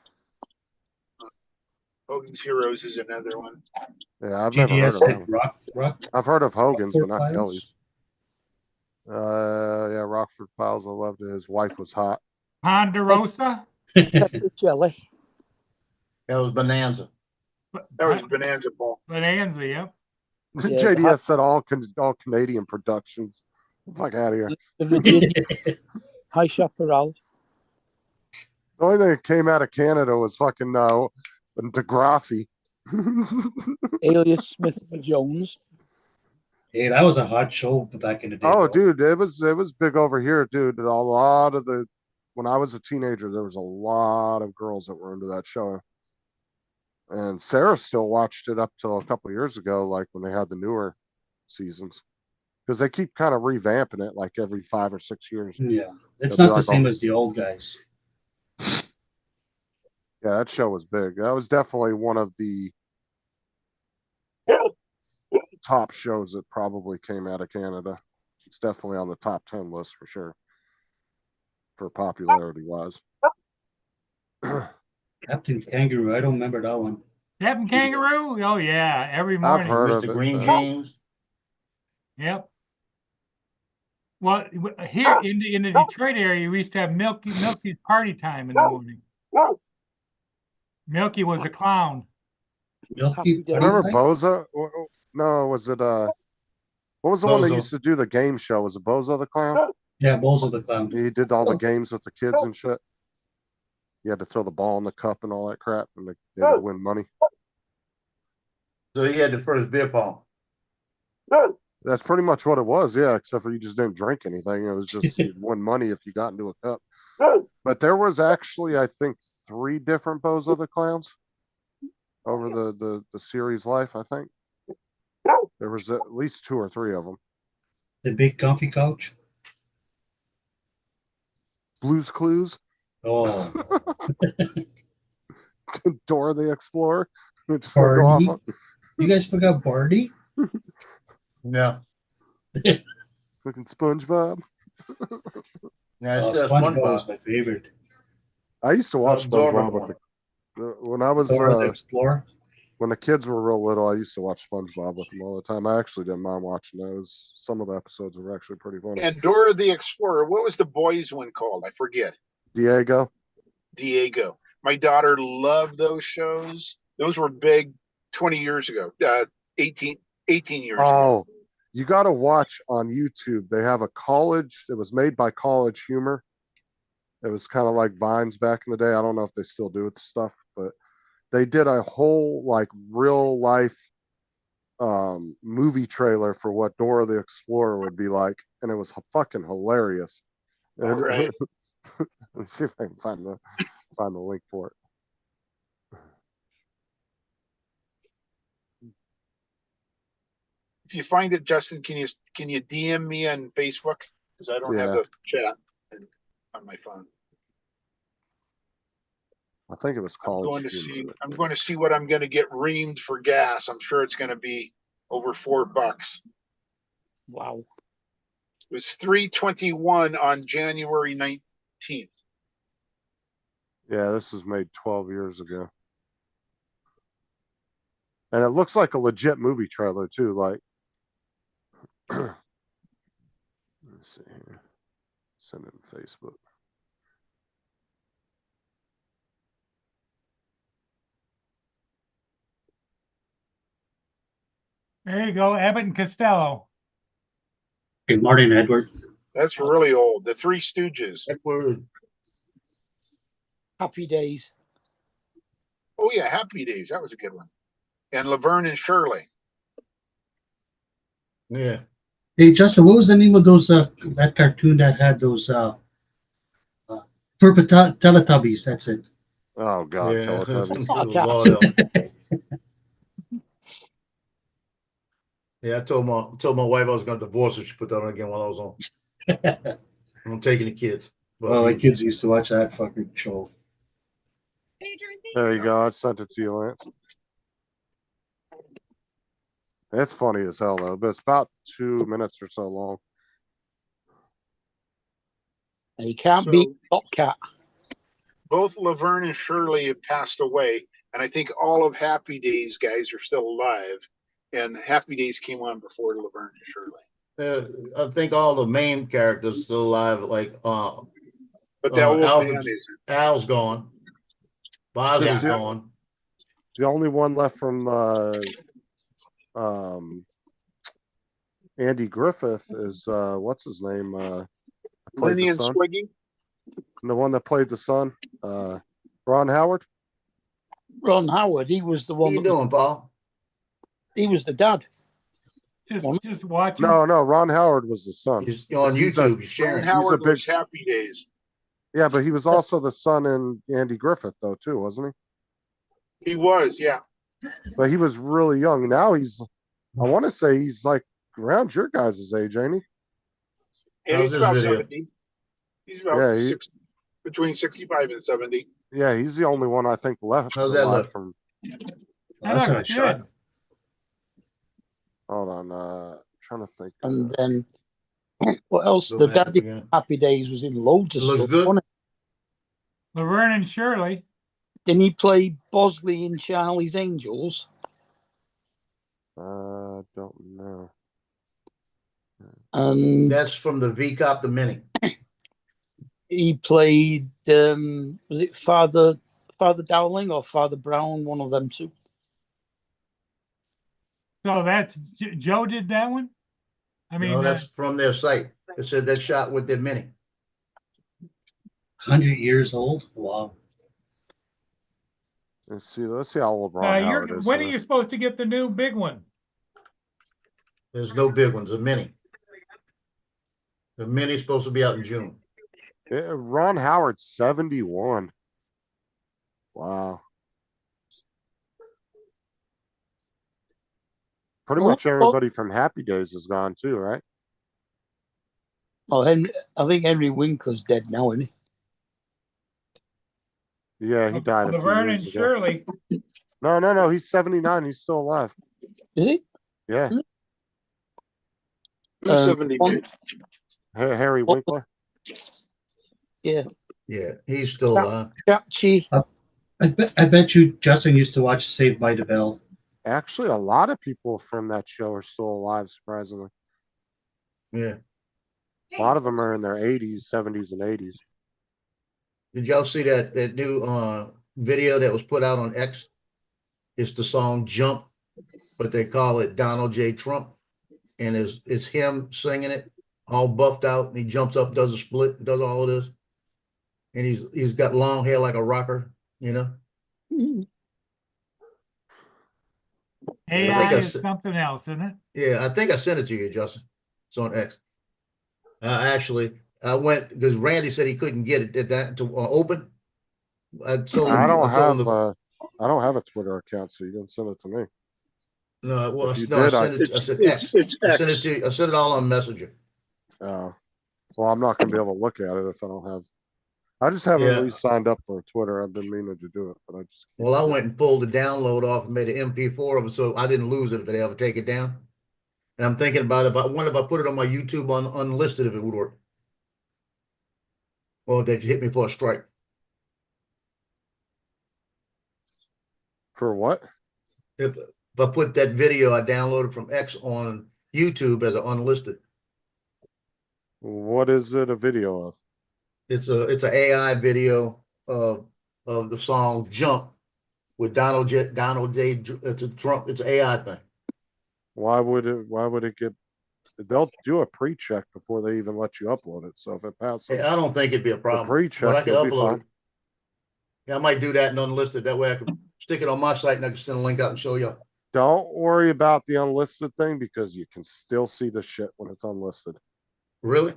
Hogan's Heroes is another one. Yeah, I've never heard of that one. Rock. I've heard of Hogan's, but not Files? Kelly's. Yeah, Rockford Files. I loved it. His wife was hot. Ponderosa. Jelly. That was Bonanza. That was Bonanza Ball. Bonanza. Yep. Yeah, JDS said all Canadian productions. Fuck out of here. The Virginia High Chaparral. The only thing that came out of Canada was fucking Degrassi. Alias Smith Jones. Hey, that was a hot show back in the day. Oh, though. dude, it was big over here, dude. When I was a teenager, there was a lot of girls that were into that show. And Sarah still watched it up till a couple of years ago, like when they had the newer seasons. Because they keep kind of revamping it like every 5 or 6 years. Yeah, it's They'll be not the like, same as the old guys. Yeah, that show was big. That was definitely one of the top shows that probably came out of Canada. It's definitely on the top 10 list for sure. for popularity wise. Captain Kangaroo, I don't remember that one. Captain Kangaroo? Oh yeah, every I've morning. heard of Mr. it. Green but- Jeans. Yep. Well, here in the Detroit area, we used to have Milky's party time in the morning. Milky was a clown. Milky Happy Days. Remember Pie? Boza? No, was it what was the one that Bozo. used to do the game show? Was it Bozo the Clown? Yeah, Bozo the Clown. He did all the games with the kids and shit. You had to throw the ball in the cup and all that crap, and they would win money. So he had the first beer pong. That's pretty much what it was, yeah, except for you just didn't drink anything. It was just you'd win money if you got into a cup. But there was actually, I think, 3 different Bozo the Clowns over the series life, I think. There was at least 2 or 3 of them. The big comfy couch. Blue's Clues, Oh, Dora the Explorer. Which is gonna go Barney. off You guys forgot Barney? Yeah. Fucking SpongeBob. Yeah, Oh, it's just SpongeBob SpongeBob. was my favorite. I used to watch Dora SpongeBob one. with when I was Dora the Explorer. when the kids were real little. I used to watch SpongeBob with them all the time. I actually didn't mind watching those. Some of the episodes were actually pretty funny. And Dora the Explorer. What was the boys' one called? I forget. Diego. Diego. My daughter loved those shows. Those were big 20 years ago. 18 years ago. Oh, you got to watch on YouTube. They have a college. It was made by College Humor. It was kind of like Vines back in the day. I don't know if they still do the stuff, but they did a whole like real life movie trailer for what Dora the Explorer would be like, and it was fucking hilarious. All right. Let me see if I can find the link for it. If you find it, Justin, can you DM me on Facebook? Because I don't have Yeah. the chat on my phone. I think it was College Humor. I'm going to see what I'm going to get reamed for gas. I'm sure it's going to be over $4. Wow. It was $3.21 on January 19th. Yeah, this was made 12 years ago. And it looks like a legit movie trailer too. Like, let me see here. Send it to Facebook. There you go, Abbott and Costello. Good morning, Edward. That's really old. The Three Stooges. Edward. Happy Days. Oh yeah, Happy Days. That was a good one. And Laverne and Shirley. Yeah. Hey, Justin, what was the name of those that cartoon that had those purple Teletubbies? That's it. Oh God, Yeah. Teletubbies. There's a lot of them. Yeah, I told my wife I was gonna divorce her. She put that on again while I was on. I'm taking the kids. But Well, my kids used to watch that fucking show. There you go. I sent it to you, Lance. It's funny as hell though, but it's about 2 minutes or so long. You can't So- beat Top Cat. Both Laverne and Shirley have passed away, and I think all of Happy Days guys are still alive. And Happy Days came on before Laverne and Shirley. I think all the main characters still alive. Like But that old Alfred- man isn't. Al's gone. Boz Yeah. is gone. The only one left from Andy Griffith is what's his name? Played Lenny the and son. Squiggy. The one that played the son, Ron Howard. Ron Howard, he was the What one. you doing, Paul? He was the dad. Just watching. No, Ron Howard was the son. You're on He's a- YouTube. You're Ron sharing. Howard big- was Happy Days. Yeah, but he was also the son in Andy Griffith though too, wasn't He was, yeah. he? But he was really young. Now he's, I want to say he's like around your guys' age, ain't he? And How's he's this about video? 70. He's about Yeah, 60, between 65 and 70. Yeah, he's the only one I think left. How's that alive look? From That's That not a looks shot. good. hold on, trying to think. And then What else? Go The back up Daddy again. Happy Days was in loads of It looks stuff. good. Wasn't it? Laverne and Shirley. Didn't he play Bosley in Charlie's Angels? Don't know. And That's from the V-Cop, the Mini. he played, was it Father Dowling or Father Brown? One of them two. So that's Joe did that one. I mean, No, that's from their site. It said that shot with their Mini. 100 years old. Wow. Let's see how old Ron Howard is. when are you supposed to get the new big one? There's no big ones, a Mini. The Mini's supposed to be out in June. Yeah, Ron Howard's 71. Wow. Pretty much everybody from Happy Days is gone too, right? Oh, I think Henry Winkler's dead now, isn't he? Yeah, he died a few Laverne years and ago. Shirley. No, he's 79. He's still alive. Is he? Yeah. Who's 79? Harry Winkler. Yeah. Yeah, he's still alive. Chachi. I bet you Justin used to watch Saved by the Bell. Actually, a lot of people from that show are still alive, surprisingly. Yeah. A lot of them are in their 80s, 70s, and 80s. Did y'all see that new video that was put out on X? It's the song Jump, but they call it Donald J. Trump. And it's him singing it, all buffed out, and he jumps up, does a split, does all of this. And he's got long hair like a rocker, you know? AI is something else, isn't it? Yeah, I think I sent it to you, Justin. It's on X. Actually, I went because Randy said he couldn't get it. Did that to open? I don't have a Twitter account, so you didn't send it to me. No, well, If you no, did, I sent it. I said X. It's I X. sent it to you. I sent it all on Messenger. Well, I'm not gonna be able to look at it if I don't have. I just haven't really signed up for Twitter. I've been meaning to do it, but I just. Well, I went and pulled the download off and made an MP4 of it, so I didn't lose it if they ever take it down. And I'm thinking about it. I wonder if I put it on my YouTube on unlisted, if it would work. Well, they hit me for a strike. For what? If I put that video I downloaded from X on YouTube as an unlisted. What is it a video of? It's an AI video of the song Jump with Donald J. It's a Trump. It's an AI thing. Why would it get? They'll do a pre-check before they even let you upload it. So if it passes, I don't think it'd be a problem. The pre-check, but I can it'll be upload fine. it. Yeah, I might do that and unlisted. That way I can stick it on my site and I can send a link out and show you. Don't worry about the unlisted thing because you can still see the shit when it's unlisted. Really?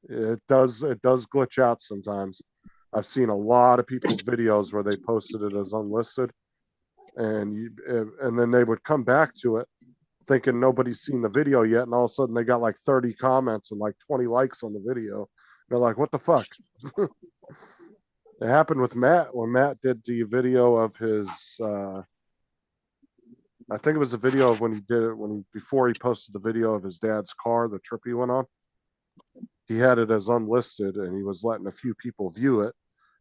It does glitch out sometimes. I've seen a lot of people's videos where they posted it as unlisted, and then they would come back to it thinking nobody's seen the video yet, and all of a sudden they got like 30 comments and like 20 likes on the video. They're like, what the fuck? It happened with Matt when Matt did the video of his I think it was a video of when he did it before he posted the video of his dad's car, the trip he went on. He had it as unlisted and he was letting a few people view it,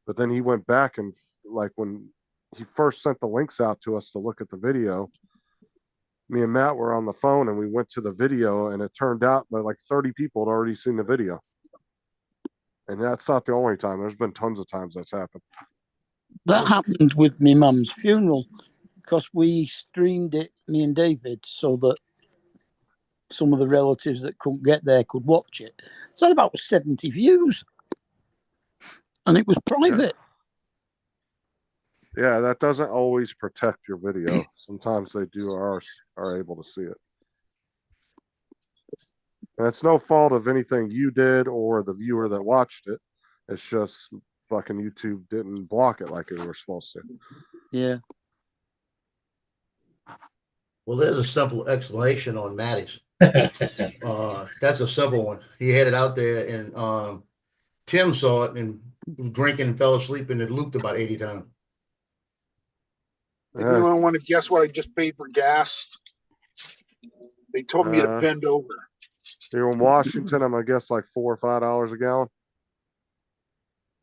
but then he went back and like when he first sent the links out to us to look at the video, me and Matt were on the phone and we went to the video and it turned out that like 30 people had already seen the video. And that's not the only time. There's been tons of times that's happened. That happened with my mum's funeral because we streamed it, me and David, so that some of the relatives that couldn't get there could watch it. It's had about 70 views. And it was private. Yeah, that doesn't always protect your video. Sometimes they are able to see it. And it's no fault of anything you did or the viewer that watched it. It's just fucking YouTube didn't block it like they were supposed to. Yeah. Well, there's a simple explanation on Maddie's. That's a simple one. He had it out there and Tim saw it and was drinking and fell asleep and it looped about 80 times. Anyone want to guess what I just paid for gas? They told me to bend over. Here in Washington, I'm gonna guess like $4 or $5 a gallon.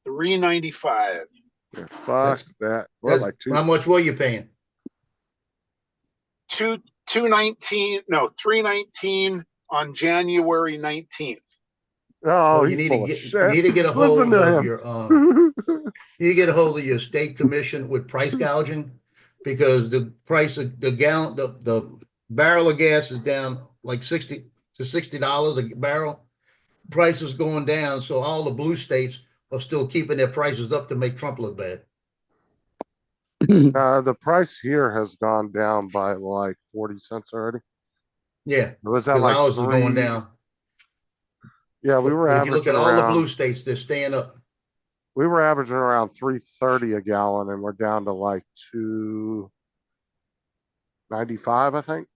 $3.95. Yeah, fuck That's- that. We're That's, like two. how much were you paying? 219, no, 319 on January 19th. Oh, Well, he's full of you shit. need to get a Listen hold to of him. your you need to get a hold of your state commission with price gouging, because the price of the gallon, the barrel of gas is down like $60 to $60 a barrel. Price is going down, so all the blue states are still keeping their prices up to make Trump look bad. The price here has gone down by like 40 cents already. Yeah, It was at because like ours is going 3. down. Yeah, we were But if you look averaging at all the around. blue states, they're staying up. We were averaging around 3.30 a gallon, and we're down to like 2.95, I think.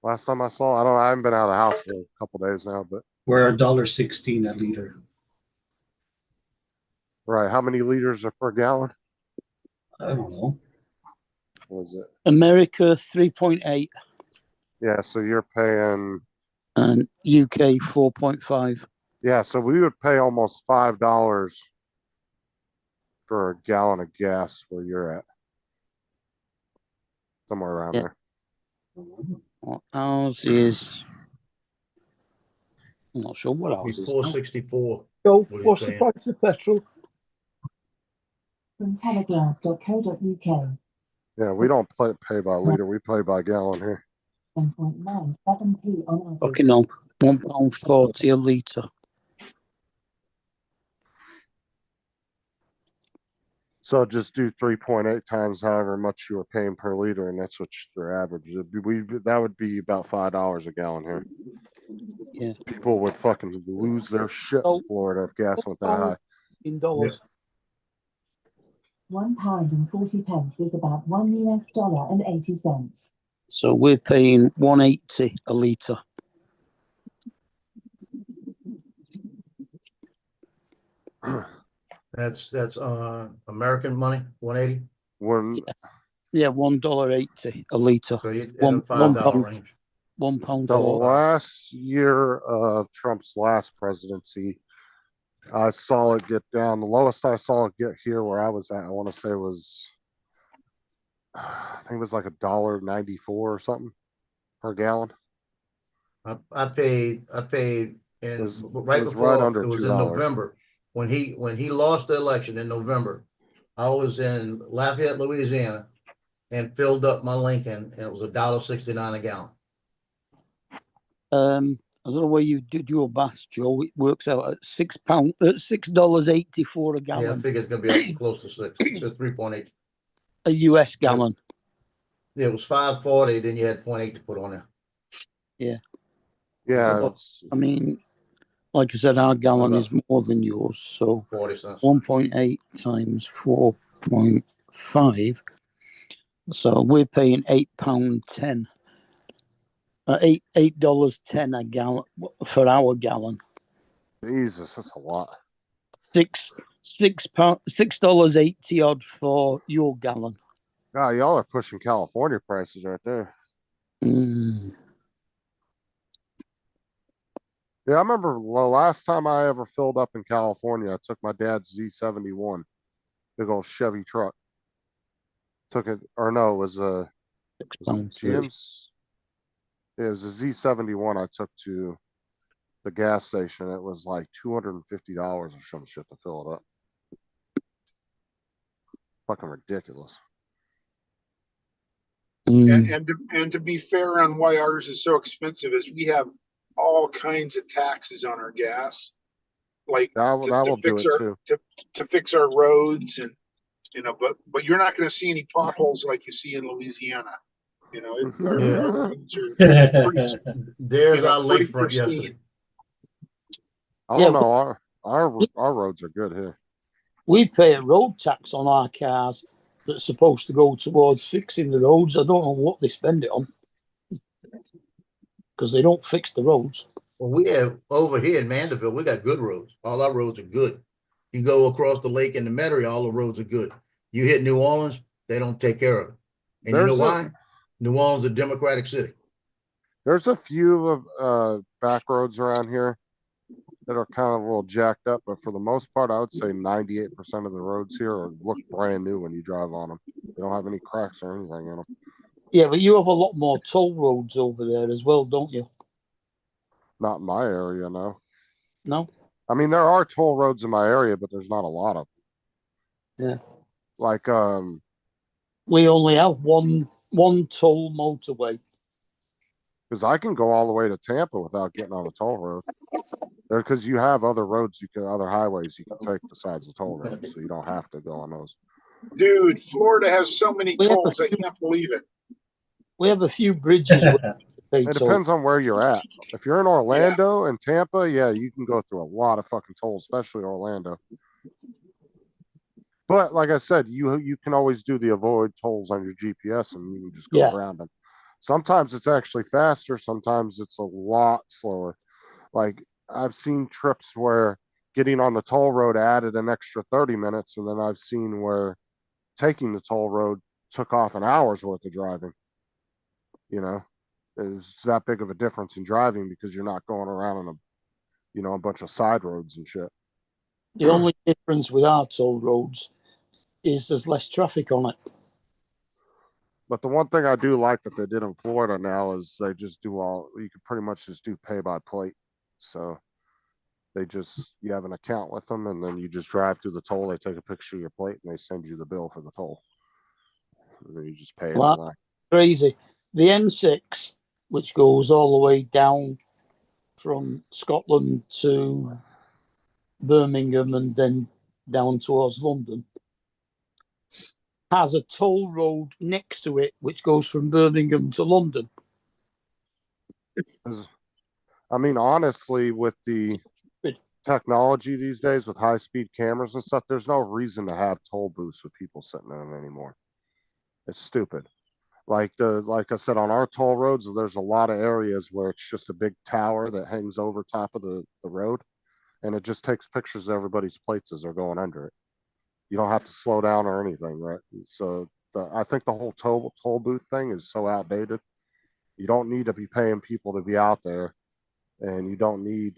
Last time I saw, I haven't been out of the house for a couple days now, but We're $1.16 a liter. right. How many liters are per gallon? I don't know. What was it? America 3.8 Yeah, so you're paying. and UK 4.5. Yeah, so we would pay almost $5 for a gallon of gas where you're at. Somewhere around Yeah. there. Well, ours is. I'm not sure what ours is. now. 464. So, What are you what's the saying? price of petrol? From telegraph.co.uk. Yeah, we don't pay by liter, we pay by gallon here. 10.97p on average. Fucking hell, £1.40 a litre. So just do 3.8 times however much you were paying per liter, and that's what your average. That would be about $5 a gallon here. Yeah. People would fucking lose their shit Oh. in Florida if gas went that high. In dollars. £1.40 is about $1.80. So we're paying 180 a litre. That's American money, 180. When Yeah, $1.80 a litre. So you in One- the $5 pound. range. £1 the for last year of Trump's last presidency, I saw it get down. The lowest I saw it get here where I was at, I want to say was, I think it was like $1.94 or something per gallon. I paid in Was- right was before right under it was in $2. November when he lost the election in November. I was in Lafayette, Louisiana, and filled up my Lincoln, and it was $1.69 a gallon. I don't know where you did your maths, Joe. It works out at $6.84 a Yeah, I gallon. figure it's gonna be up close to 6. It's 3.8. A US gallon. Yeah, it was 5.40. Then you had 0.8 to put on there. Yeah, About I mean, like I said, our gallon is more than yours. So 40 cents. 1.8 times 4.5. So we're paying £8.10. $8.10 a gallon for our gallon. Jesus, that's a lot. $6.80 odd for your gallon. God, y'all are pushing California prices right there. Mm. Yeah, I remember the last time I ever filled up in California, I took my dad's Z71, big old Chevy truck. Took it, or no, it was a GM's. Yeah, it was a Z71 I took to the gas station. It was like $250 or some shit to fill it up. Fucking ridiculous. And to be fair on why ours is so expensive is we have all kinds of taxes on our gas, like That will do it too. to fix our roads, and but you're not going to see any potholes like you see in Louisiana. You know, our roads are pretty, There's our pretty lakefront pristine. yesterday. I don't know. Our roads are good here. We pay a road tax on our cars that's supposed to go towards fixing the roads. I don't know what they spend it on because they don't fix the roads. Well, we have over here in Mandeville, we got good roads. All our roads are good. You go across the lake in the Metairie, all the roads are good. You hit New Orleans, they don't take care of it. And you know why? New Orleans is a Democratic city. There's a few of back roads around here that are kind of a little jacked up, but for the most part, I would say 98% of the roads here look brand new when you drive on them. They don't have any cracks or anything in them. Yeah, but you have a lot more toll roads over there as well, don't you? Not in my area, no. No? I mean, there are toll roads in my area, but there's not a lot of them. Yeah. Like, We only have one toll motorway. because I can go all the way to Tampa without getting on a toll road. Because you have other roads other highways you can take besides the toll road, so you don't have to go on those. Dude, Florida has so many We have a tolls, I few- can't believe it. We have a few bridges where they It toll. depends on where you're at. If you're in Orlando and Tampa, yeah, you can go through a lot of fucking tolls, especially Orlando. But like I said, you can always do the avoid tolls on your GPS and you can just go Yeah. around them. Sometimes it's actually faster, sometimes it's a lot slower. Like I've seen trips where getting on the toll road added an extra 30 minutes, and then I've seen where taking the toll road took off an hour's worth of driving. You know, it's that big of a difference in driving because you're not going around on a bunch of side roads and shit. The only difference with our toll roads is there's less traffic on it. But the one thing I do like that they did in Florida now is they just you can pretty much just do pay by plate. So you have an account with them and then you just drive through the toll. They take a picture of your plate and they send you the bill for the toll. And then you just pay it online. Crazy. The M6, which goes all the way down from Scotland to Birmingham and then down towards London, has a toll road next to it which goes from Birmingham to London. I mean, honestly, with the technology these days with high-speed cameras and stuff, there's no reason to have toll booths with people sitting in them anymore. It's stupid. Like I said, on our toll roads, there's a lot of areas where it's just a big tower that hangs over top of the road, and it just takes pictures of everybody's plates as they're going under it. You don't have to slow down or anything, right? So I think the whole toll booth thing is so outdated. You don't need to be paying people to be out there, and you don't need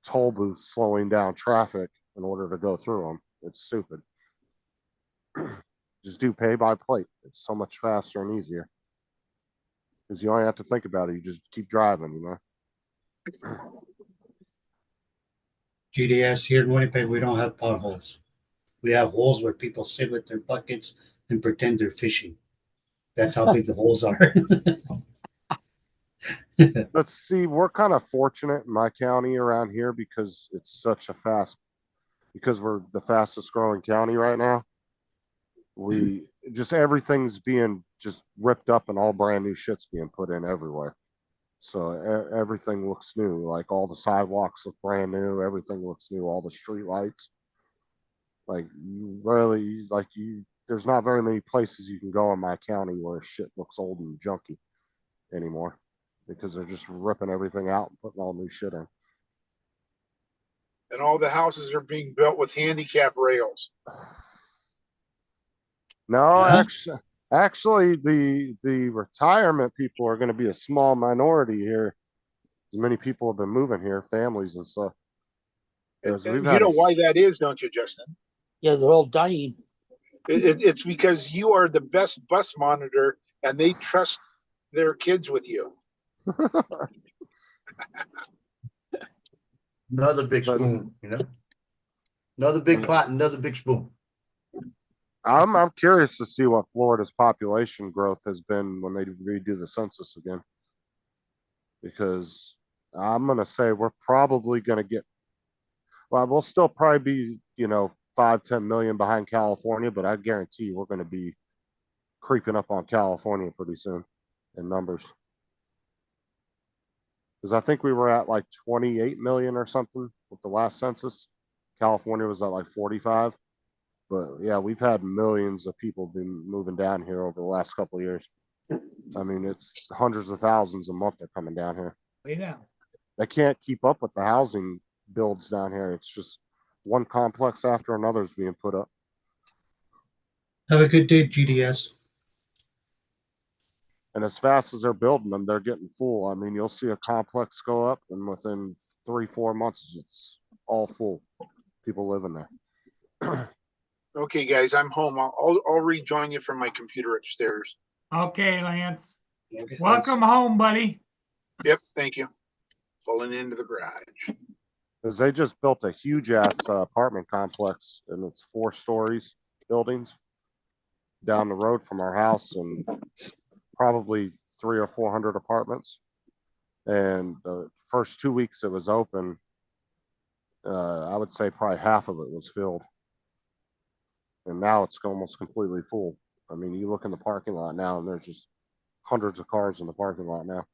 toll booths slowing down traffic in order to go through them. It's stupid. Just do pay by plate. It's so much faster and easier. Because you only have to think about it. You just keep driving, you know. GDS here in Winnipeg, we don't have potholes. We have holes where people sit with their buckets and pretend they're fishing. That's how big the holes are. But see, we're kind of fortunate in my county around here because because we're the fastest growing county right now. Everything's being just ripped up and all brand new shit's being put in everywhere. So everything looks new. Like all the sidewalks look brand new. Everything looks new. All the street lights. Like there's not very many places you can go in my county where shit looks old and junky anymore because they're just ripping everything out and putting all new shit in. And all the houses are being built with handicap rails. No, actually, the retirement people are going to be a small minority here. As many people have been moving here, families and stuff. And you know why that is, don't you, Justin? Yeah, they're all dying. It's because you are the best bus monitor and they trust their kids with you. Another big spoon, you know? Another big pot, another big spoon. I'm curious to see what Florida's population growth has been when they redo the census again. Because I'm going to say we're probably going to get, well, we'll still probably be, 5-10 million behind California, but I guarantee you we're going to be creeping up on California pretty soon in numbers. Because I think we were at like 28 million or something with the last census. California was at like 45. But yeah, we've had millions of people been moving down here over the last couple of years. I mean, it's hundreds of thousands a month are coming down here. Yeah. They can't keep up with the housing builds down here. It's just one complex after another is being put up. Have a good day, GDS. And as fast as they're building them, they're getting full. I mean, you'll see a complex go up, and within 3-4 months, it's all full. People living there. Okay, guys, I'm home. I'll rejoin you from my computer upstairs. Okay, Lance. Okay, thanks. Welcome home, buddy. Yep, thank you. Pulling into the garage. Because they just built a huge ass apartment complex, and it's 4 stories buildings down the road from our house, and probably 300 or 400 apartments. And the first 2 weeks it was open, I would say probably half of it was filled, and now it's almost completely full. I mean, you look in the parking lot now, and there's just hundreds of cars in the parking lot now.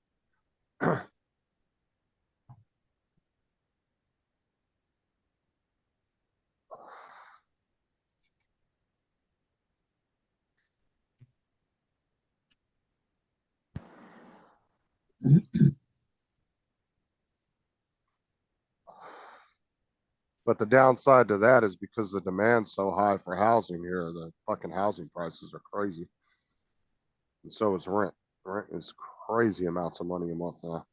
But the downside to that is because the demand's so high for housing here, the fucking housing prices are crazy. And so is rent. Rent is crazy amounts of money a month now.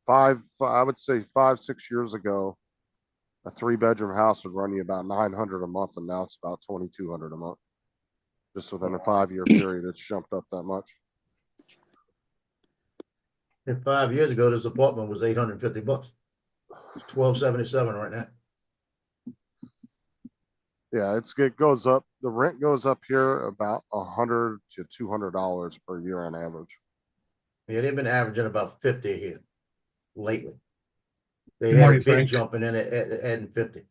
I would say 5-6 years ago, a 3-bedroom house would run you about $900 a month, and now it's about $2,200 a month. Just within a 5-year period, it's jumped up that much. And 5 years ago, this apartment was $850. It's $1,277 right now. Yeah, it goes up. The rent goes up here about $100 to $200 per year on average. Yeah, they've been averaging about 50 here lately. They Good had a morning, big Frank. jump and then adding 50.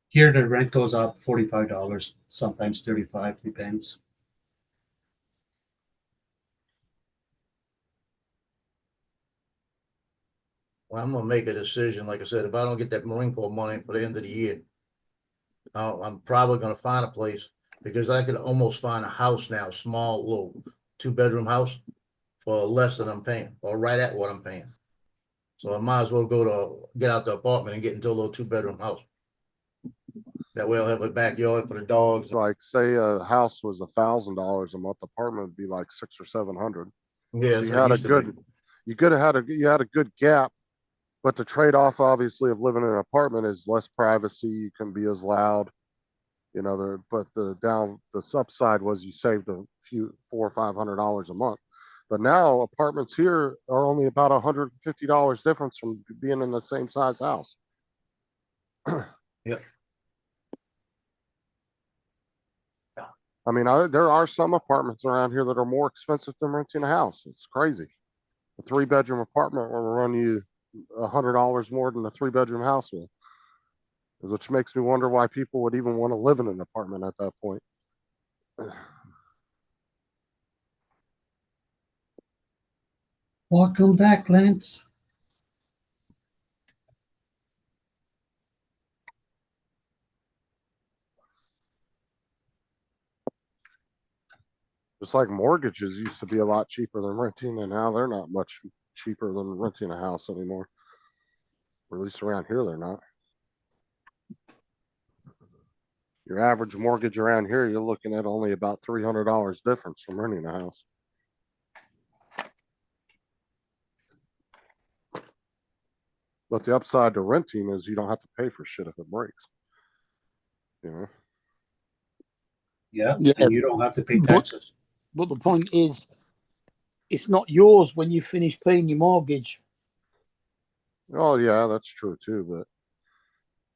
Here the rent goes up $45, sometimes $35, depends. Well, I'm gonna make a decision. Like I said, if I don't get that Marine Corps money for the end of the year, I'm probably gonna find a place, because I could almost find a house now, small little 2-bedroom house, for less than I'm paying, or right at what I'm paying. So I might as well get out the apartment and get into a little 2-bedroom house. That way I'll have a backyard for the dogs. Like, say a house was $1,000 a month, apartment would be like $600 or $700. Yeah, So that's you what it had a used to be. good, you had a good gap, but the trade-off obviously of living in an apartment is less privacy. You can be as loud, you know. But the upside was you saved a few $400 or $500 a month. But now apartments here are only about $150 difference from being in the same size house. Yep. I mean, there are some apartments around here that are more expensive than renting a house. It's crazy. A 3-bedroom apartment will run you $100 more than a 3-bedroom house will, which makes me wonder why people would even want to live in an apartment at that point. Welcome back, Lance. Just like mortgages used to be a lot cheaper than renting, and now they're not much cheaper than renting a house anymore. Or at least around here, they're not. Your average mortgage around here, you're looking at only about $300 difference from renting a house. But the upside to renting is you don't have to pay for shit if it breaks. You know? Yeah, Yeah. and you don't have to pay But- taxes. But the point is, it's not yours when you finish paying your mortgage. Oh yeah, that's true too. But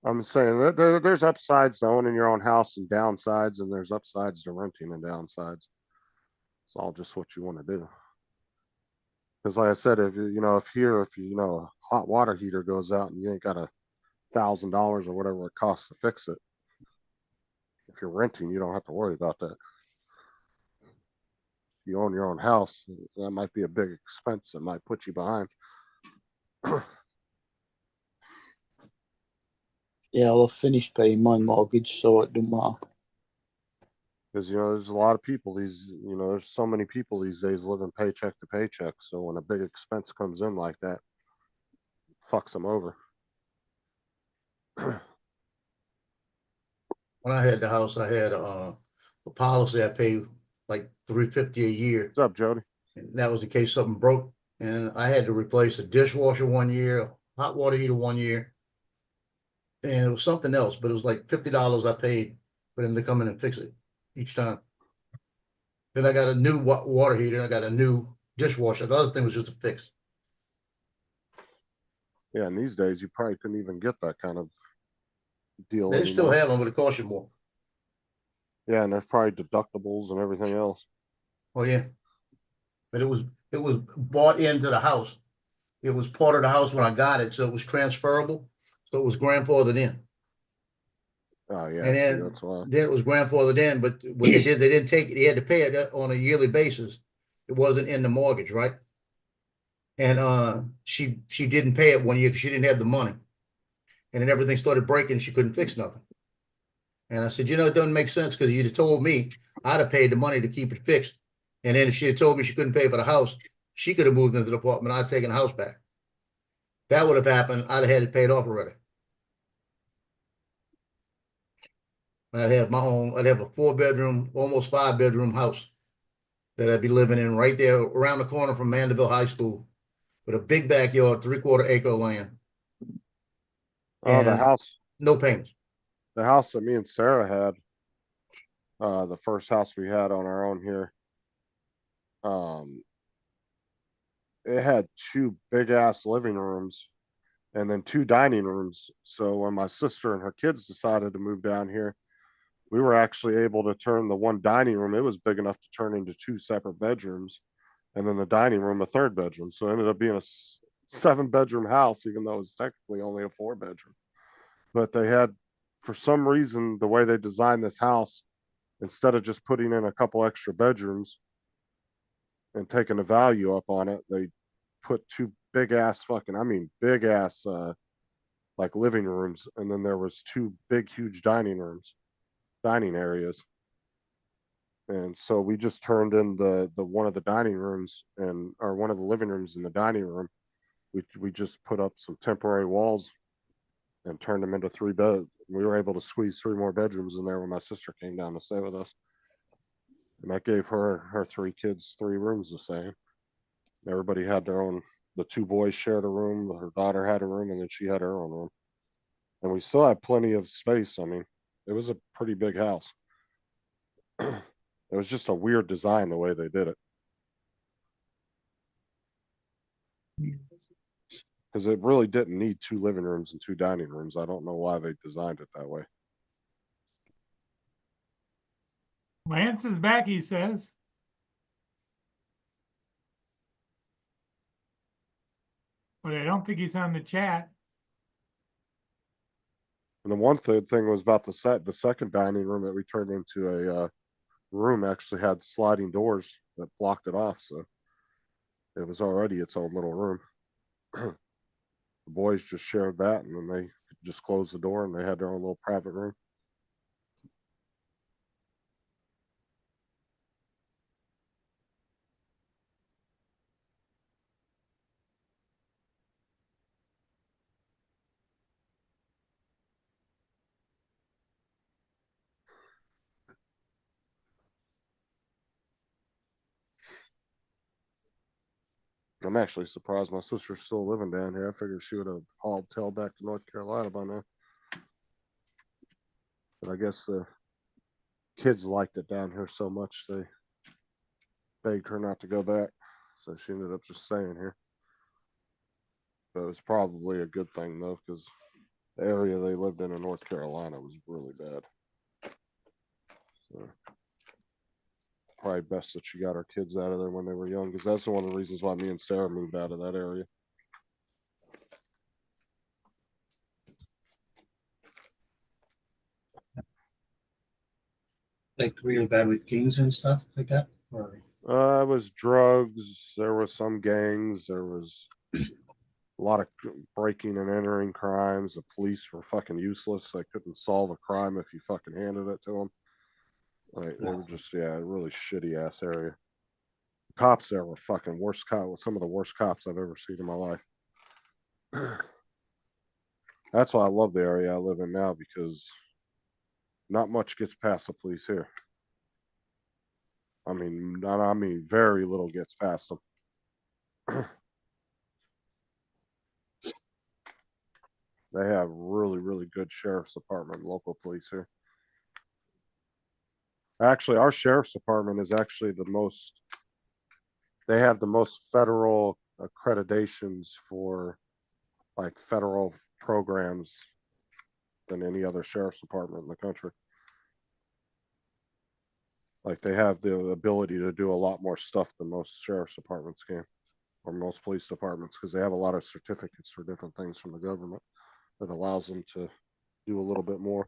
I'm saying that there's upsides to owning your own house and downsides, and there's upsides to renting and downsides. It's all just what you want to do. Because like I said, if a hot water heater goes out and you ain't got $1,000 or whatever it costs to fix it, if you're renting, you don't have to worry about that. If you own your own house, that might be a big expense that might put you behind. Yeah, I'll have finished paying my mortgage, so it don't matter. Because there's a lot of people there's so many people these days living paycheck to paycheck. So when a big expense comes in like that, it fucks them over. when I had the house, I had a policy I paid like $350 a year. What's up, Jody? And that was in case something broke. And I had to replace a dishwasher 1 year, hot water heater 1 year. And it was something else, but it was like $50 I paid for them to come in and fix it each time. Then I got a new water heater. I got a new dishwasher. The other thing was just a fix. Yeah, and these days you probably couldn't even get that kind of deal They still anymore. have them, but it costs you more. Yeah, and there's probably deductibles and everything else. Oh yeah, but it was bought into the house. It was part of the house when I got it, so it was transferable. So it was grandfathered in. Oh yeah, And see, then, that's why. then it was grandfathered in, but what they did, they didn't take it. They had to pay it on a yearly basis. It wasn't in the mortgage, right? And she didn't pay it 1 year because she didn't have the money. And then everything started breaking. She couldn't fix nothing. And I said, it doesn't make sense because you'd have told me I'd have paid the money to keep it fixed. And then if she had told me she couldn't pay for the house, she could have moved into the apartment. I'd taken the house back. That would have happened. I'd have had it paid off already. I'd have a 4-bedroom, almost 5-bedroom house that I'd be living in right there around the corner from Mandeville High School with a big backyard, 3/4 acre land. Oh, the And house, no payments. the house that me and Sarah had, the first house we had on our own here, it had 2 big ass living rooms and then 2 dining rooms. So when my sister and her kids decided to move down here, we were actually able to turn the one dining room, it was big enough to turn into 2 separate bedrooms, and then the dining room a 3rd bedroom. So it ended up being a 7-bedroom house, even though it was technically only a 4-bedroom. But they had, for some reason, the way they designed this house, instead of just putting in a couple extra bedrooms and taking the value up on it, they put 2 big ass big ass like living rooms, and then there was 2 big huge dining areas. And so we just turned in the one of the dining rooms or one of the living rooms in the dining room. We just put up some temporary walls and turned them into 3 bed. We were able to squeeze 3 more bedrooms in there when my sister came down to stay with us. And that gave her 3 kids 3 rooms the same. Everybody had their own. The 2 boys shared a room. Her daughter had a room, and then she had her own room. And we still had plenty of space. I mean, it was a pretty big house. It was just a weird design the way they did it. Because it really didn't need 2 living rooms and 2 dining rooms. I don't know why they designed it that way. Lance is back, he says. But I don't think he's on the chat. And the one thing was about the second dining room that we turned into a room actually had sliding doors that blocked it off. So it was already its own little room. The boys just shared that, and then they just closed the door and they had their own little private room. I'm actually surprised my sister's still living down here. I figured she would have hauled tail back to North Carolina by now. But I guess the kids liked it down here so much they begged her not to go back. So she ended up just staying here. But it was probably a good thing though, because the area they lived in North Carolina was really bad. So probably best that she got her kids out of there when they were young, because that's one of the reasons why me and Sarah moved out of that area. Like real bad with gangs and stuff like that? Or It was drugs. There was some gangs. There was a lot of breaking and entering crimes. The police were fucking useless. They couldn't solve a crime if you fucking handed it to them. Like they were just, yeah, a really shitty ass area. Cops there were fucking some of the worst cops I've ever seen in my life. That's why I love the area I live in now, because not much gets past the police here. I mean, very little gets past them. They have really, really good sheriff's department, local police here. Actually, our sheriff's department is actually they have the most federal accreditations for like federal programs than any other sheriff's department in the country. Like they have the ability to do a lot more stuff than most sheriff's departments can, or most police departments, because they have a lot of certificates for different things from the government that allows them to do a little bit more.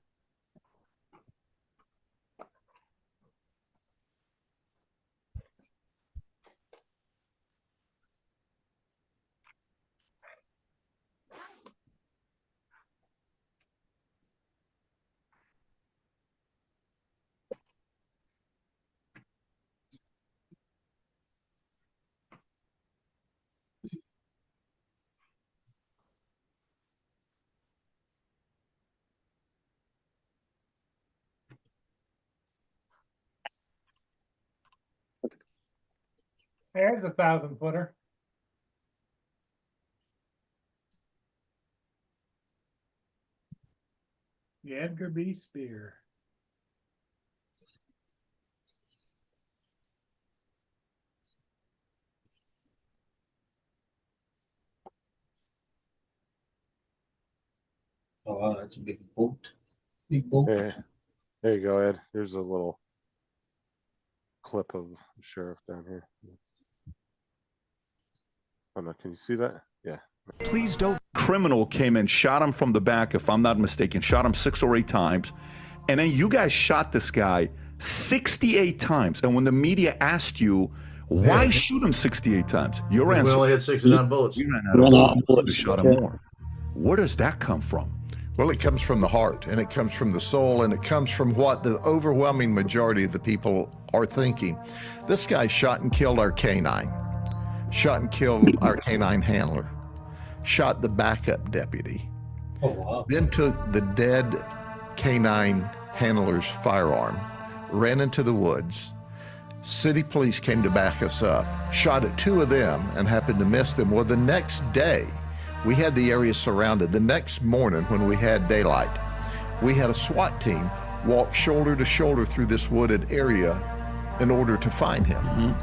There's a 1,000-footer. The Edgar B. Spear. Oh, wow, that's a big boat. Big boat. Yeah. There you go, Ed. Here's a little clip of the sheriff down here. Oh no, can you see that? Yeah. Please don't. Criminal came in, shot him from the back, if I'm not mistaken, shot him 6 or 8 times. And then you guys shot this guy 68 times. And when the media asked you, why shoot him 68 times? Your We answer, only had 69 bullets. we ran out of bullets. We shot him more. Where does that come from? Well, it comes from the heart, and it comes from the soul, and it comes from what the overwhelming majority of the people are thinking. This guy shot and killed our canine, shot and killed our canine handler, shot the backup deputy, Oh, wow. then took the dead canine handler's firearm, ran into the woods. City police came to back us up, shot at 2 of them and happened to miss them. Well, the next day, we had the area surrounded. The next morning when we had daylight, we had a SWAT team walk shoulder to shoulder through this wooded area in order to find him.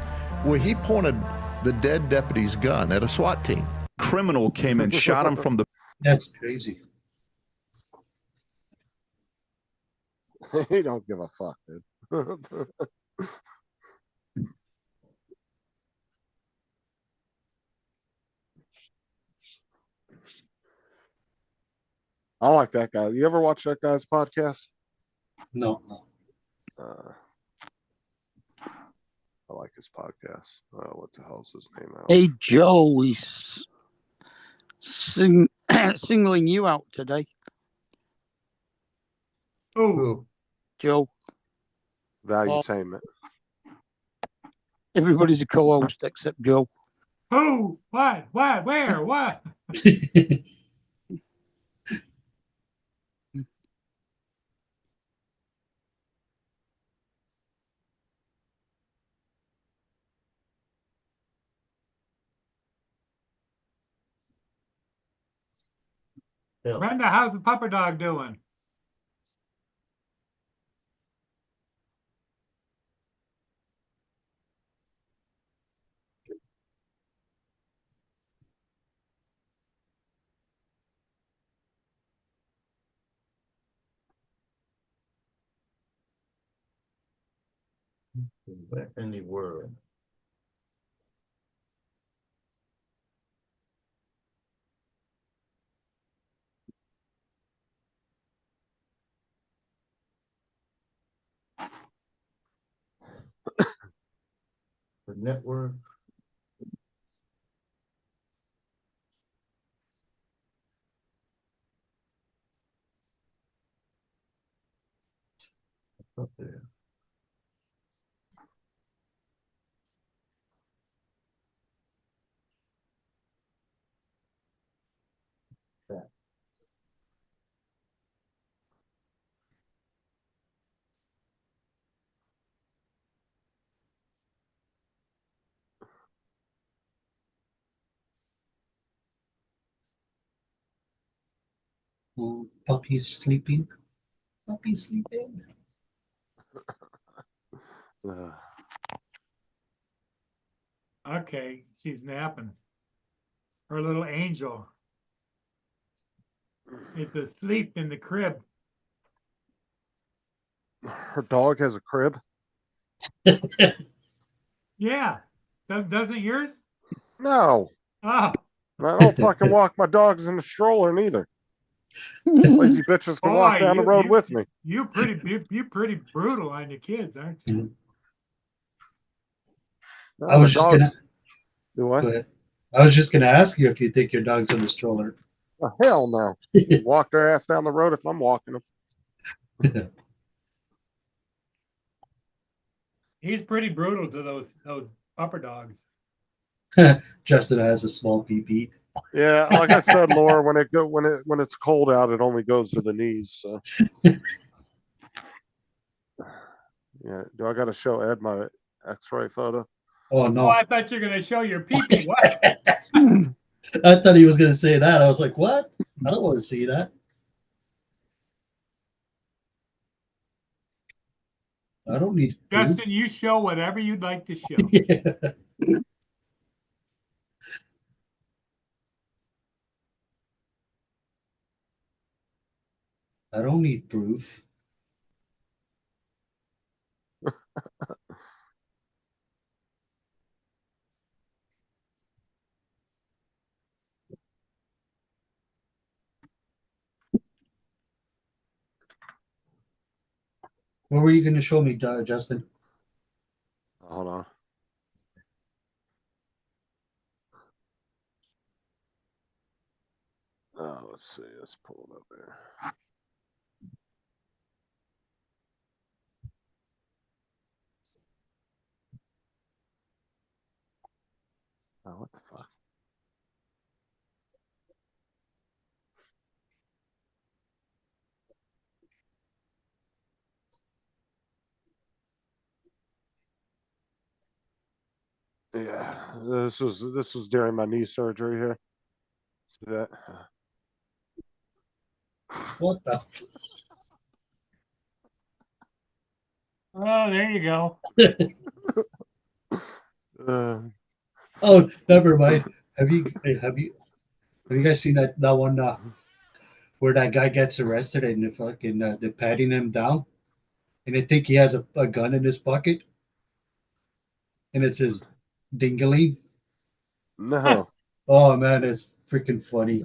Well, he pointed the dead deputy's gun at a SWAT team. Criminal came in, shot him from the That's crazy. He don't give a fuck, dude. I like that guy. You ever watch that guy's podcast? No. I like his podcast. What the hell's his name now? Hey, Joe, he's singling you out today, Oh, Joe. Valuetainment. Everybody's a co-host except Joe. who? What? Where? What? Yeah. Brenda, how's the pupper dog doing? Where in the world? The network. Up there. Oh, puppy's sleeping. Puppy's sleeping. Okay, she's napping. Her little angel is asleep in the crib. Her dog has a crib. Yeah. Doesn't yours? No, Oh, I don't fucking walk my dogs in the stroller neither. Lazy bitches can walk boy, down the road with me. you're pretty brutal on your kids, aren't you? No, I was my just dogs- gonna Do what? go ahead. I was just gonna ask you if you think your dog's in the stroller. Oh, hell no. Walk their ass down the road if I'm walking them. He's pretty brutal to those upper dogs. Justin has a small PP. Yeah, like I said, Laura, when it's cold out, it only goes to the knees. So. Yeah. Do I got to show Ed my X-ray photo? Oh Oh, no! I thought you were gonna show your pee-pee. What? I thought he was gonna say that. I was like, what? I don't want to see that. I don't need proof. Justin, you show whatever you'd like to show. Yeah. I don't need proof. What were you going to show me, Justin? Hold on. Let's see. Let's pull it up there. Oh, what the fuck? Yeah, this was during my knee surgery here. See that? What the? Oh, there you go. Oh, never mind. Have you guys seen that one where that guy gets arrested and they're patting him down, and they think he has a gun in his pocket, and it says "Dingaling." No. Oh man, it's freaking funny.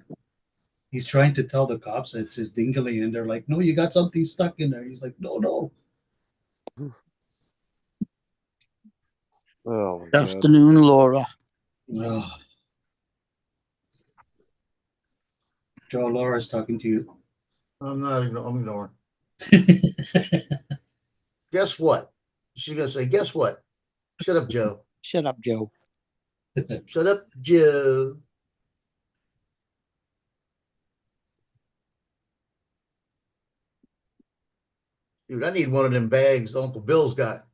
He's trying to tell the cops it's his Dingaling, and they're like, "No, you got something stuck in there." He's like, "No." Oh, my Good God. afternoon, Laura. Joe, Laura's talking to you. I'm ignoring. Guess what? She's gonna say, guess what? Shut up, Joe. Shut up, Joe. Shut up, Joe. Dude, I need one of them bags Uncle Bill's got.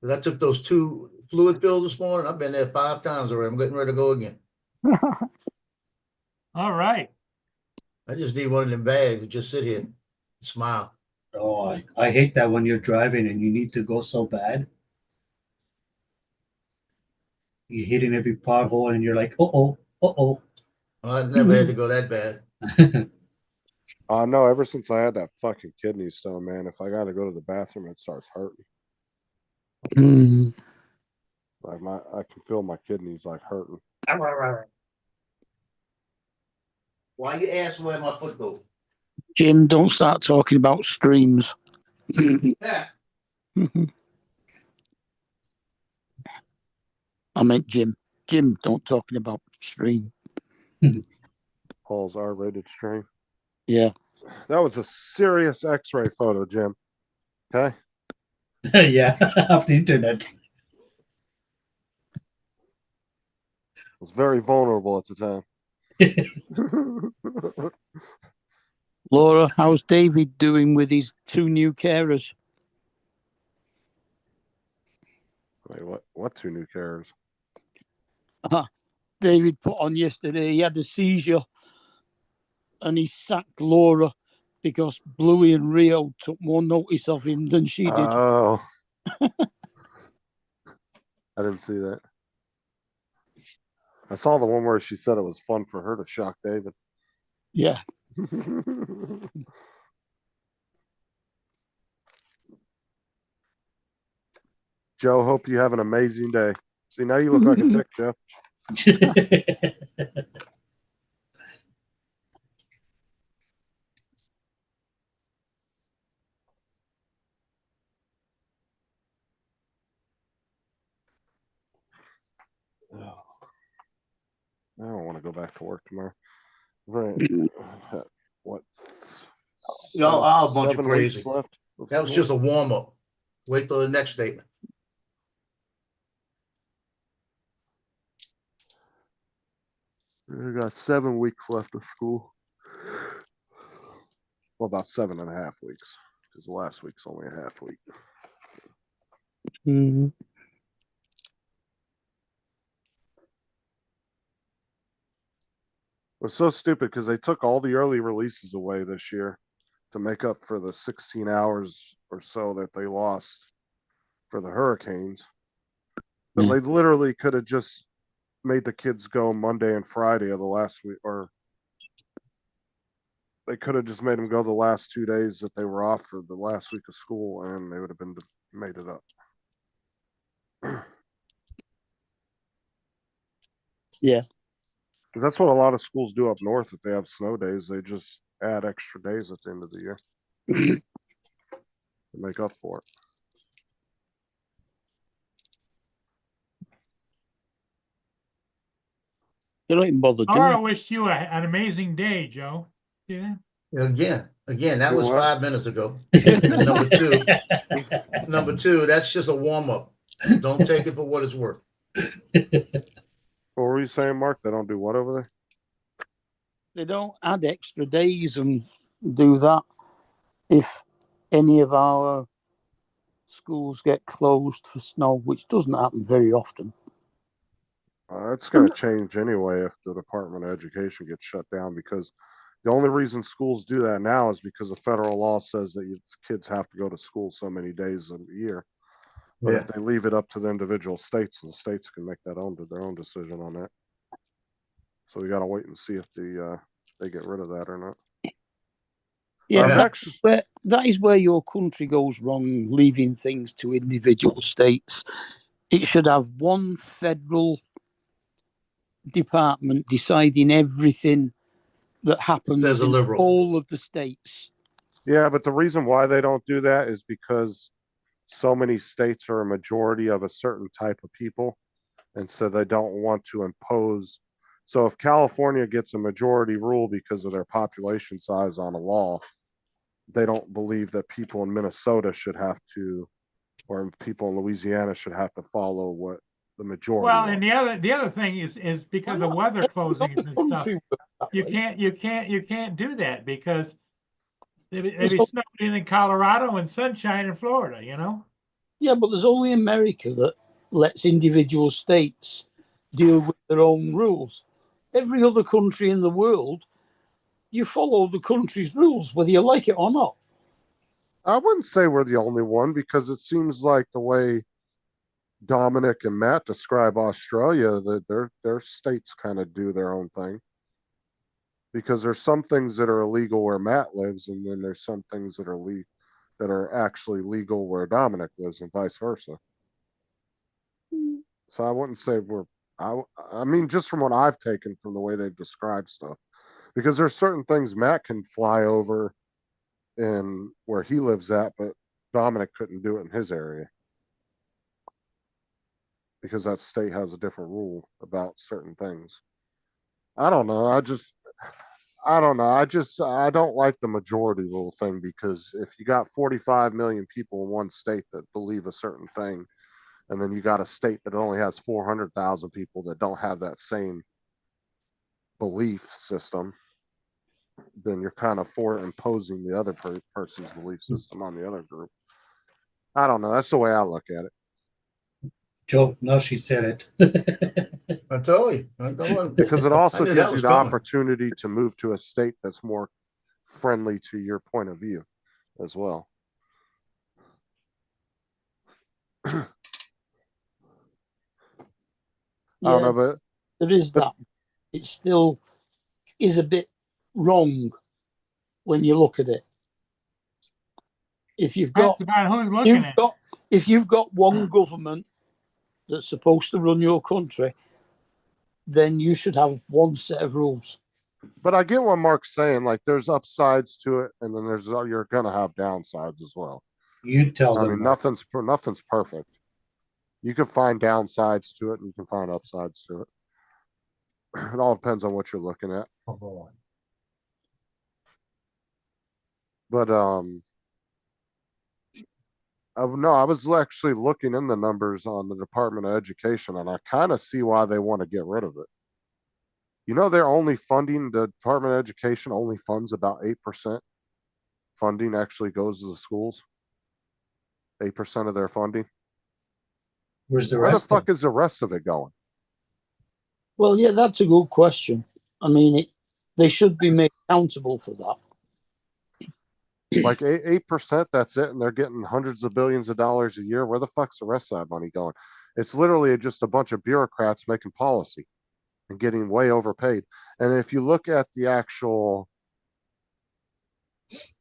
'Cause I took those 2 fluid pills this morning. I've been there 5 times already. I'm getting ready to go again. All right. I just need one of them bags to just sit here, and smile. Oh, I hate that when you're driving and you need to go so bad. You're hitting every pothole and you're like, uh-oh. I never had to go that bad. No, ever since I had that fucking kidney stone, man, if I got to go to the bathroom, it starts hurting. Like I can feel my kidneys like hurting. Why you ask where my foot goes? Jim, don't start talking about streams. Yeah. I meant Jim. Jim, don't talking about stream. Paul's R-rated stream. Yeah. That was a serious X-ray photo, Jim. Okay. Yeah, off the internet. I was very vulnerable at the time. Laura, how's David doing with his 2 new carers? Wait, what 2 new carers? David put on yesterday he had a seizure. and he sacked Laura because Bluey and Rio took more notice of him than she did. Oh, I didn't see that. I saw the one where she said it was fun for her to shock David. Yeah. Joe, hope you have an amazing day. See, now you look like a dick, Joe. I don't want to go back to work tomorrow. Right. What? Y'all are a bunch of 7 weeks crazy. left. That was just a warm up. Wait till the next statement. We got 7 weeks left of school. Well, about 7.5 weeks, because the last week's only a half week. Mm-hmm. It was so stupid because they took all the early releases away this year to make up for the 16 hours or so that they lost for the hurricanes. But they literally could have just made the kids go Monday and Friday of the last week, or they could have just made them go the last 2 days that they were off for the last week of school, and they would have been made it up. Yeah. Because that's what a lot of schools do up north. If they have snow days, they just add extra days at the end of the year to make up for it. They don't even bother doing Laura it. wished you an amazing day, Joe. Yeah. Again, that was What? 5 minutes ago. And number two, that's just a warm up. Don't take it for what it's worth. What were you saying, Mark? They don't do what over there? They don't add extra days and do that if any of our schools get closed for snow, which doesn't happen very often. It's going to change anyway if the Department of Education gets shut down, because the only reason schools do that now is because the federal law says that kids have to go to school so many days a year. But if they leave it up to the individual states, and the states can make their own decision on that. So we got to wait and see if they get rid of that or not. Yeah, that is where your country goes wrong, leaving things to individual states. It should have one federal department deciding everything that happens in all of the states. Yeah, but the reason why they don't do that is because so many states are a majority of a certain type of people, and so they don't want to impose. So if California gets a majority rule because of their population size on a law, they don't believe that people in Minnesota should have to, or people in Louisiana should have to follow what the majority. Well, and the other thing is because of weather closings and stuff. You can't do that because they be snowed in Colorado and sunshine in Florida, you know? Yeah, but there's only America that lets individual states deal with their own rules. Every other country in the world, you follow the country's rules, whether you like it or not. I wouldn't say we're the only one, because it seems like the way Dominic and Matt describe Australia, that their states kind of do their own thing. Because there's some things that are illegal where Matt lives, and then there's some things that are actually legal where Dominic lives, and vice versa. So I wouldn't say I mean, just from what I've taken from the way they've described stuff, because there's certain things Matt can fly over in where he lives at, but Dominic couldn't do it in his area because that state has a different rule about certain things. I don't know. I don't like the majority rule thing, because if you got 45 million people in one state that believe a certain thing, and then you got a state that only has 400,000 people that don't have that same belief system, then you're kind of imposing the other person's belief system on the other group. I don't know. That's the way I look at it. Joe, now she said it. I told you. I told you. because it I also knew gives that you was the coming. opportunity to move to a state that's more friendly to your point of view as well. I don't know, but there is that. It still is a bit wrong when you look at it. If you've got, That's about who's looking at it. if you've got one government that's supposed to run your country, then you should have one set of rules. But I get what Mark's saying. Like, there's upsides to it, and then you're gonna have downsides as well. You tell I them. mean, Mark. nothing's perfect. You can find downsides to it, and you can find upsides to it. It all depends on what you're looking at. But no, I was actually looking in the numbers on the Department of Education, and I kind of see why they want to get rid of it. You know, they're only funding, the Department of Education only funds about 8%. Funding actually goes to the schools. 8% of their funding. Where's the Where the rest? fuck is the rest of it going? Well, yeah, that's a good question. I mean, they should be made accountable for that. Like 8%, that's it, and they're getting hundreds of billions of dollars a year. Where the fuck's the rest of that money going? It's literally just a bunch of bureaucrats making policy and getting way overpaid. And if you look at the actual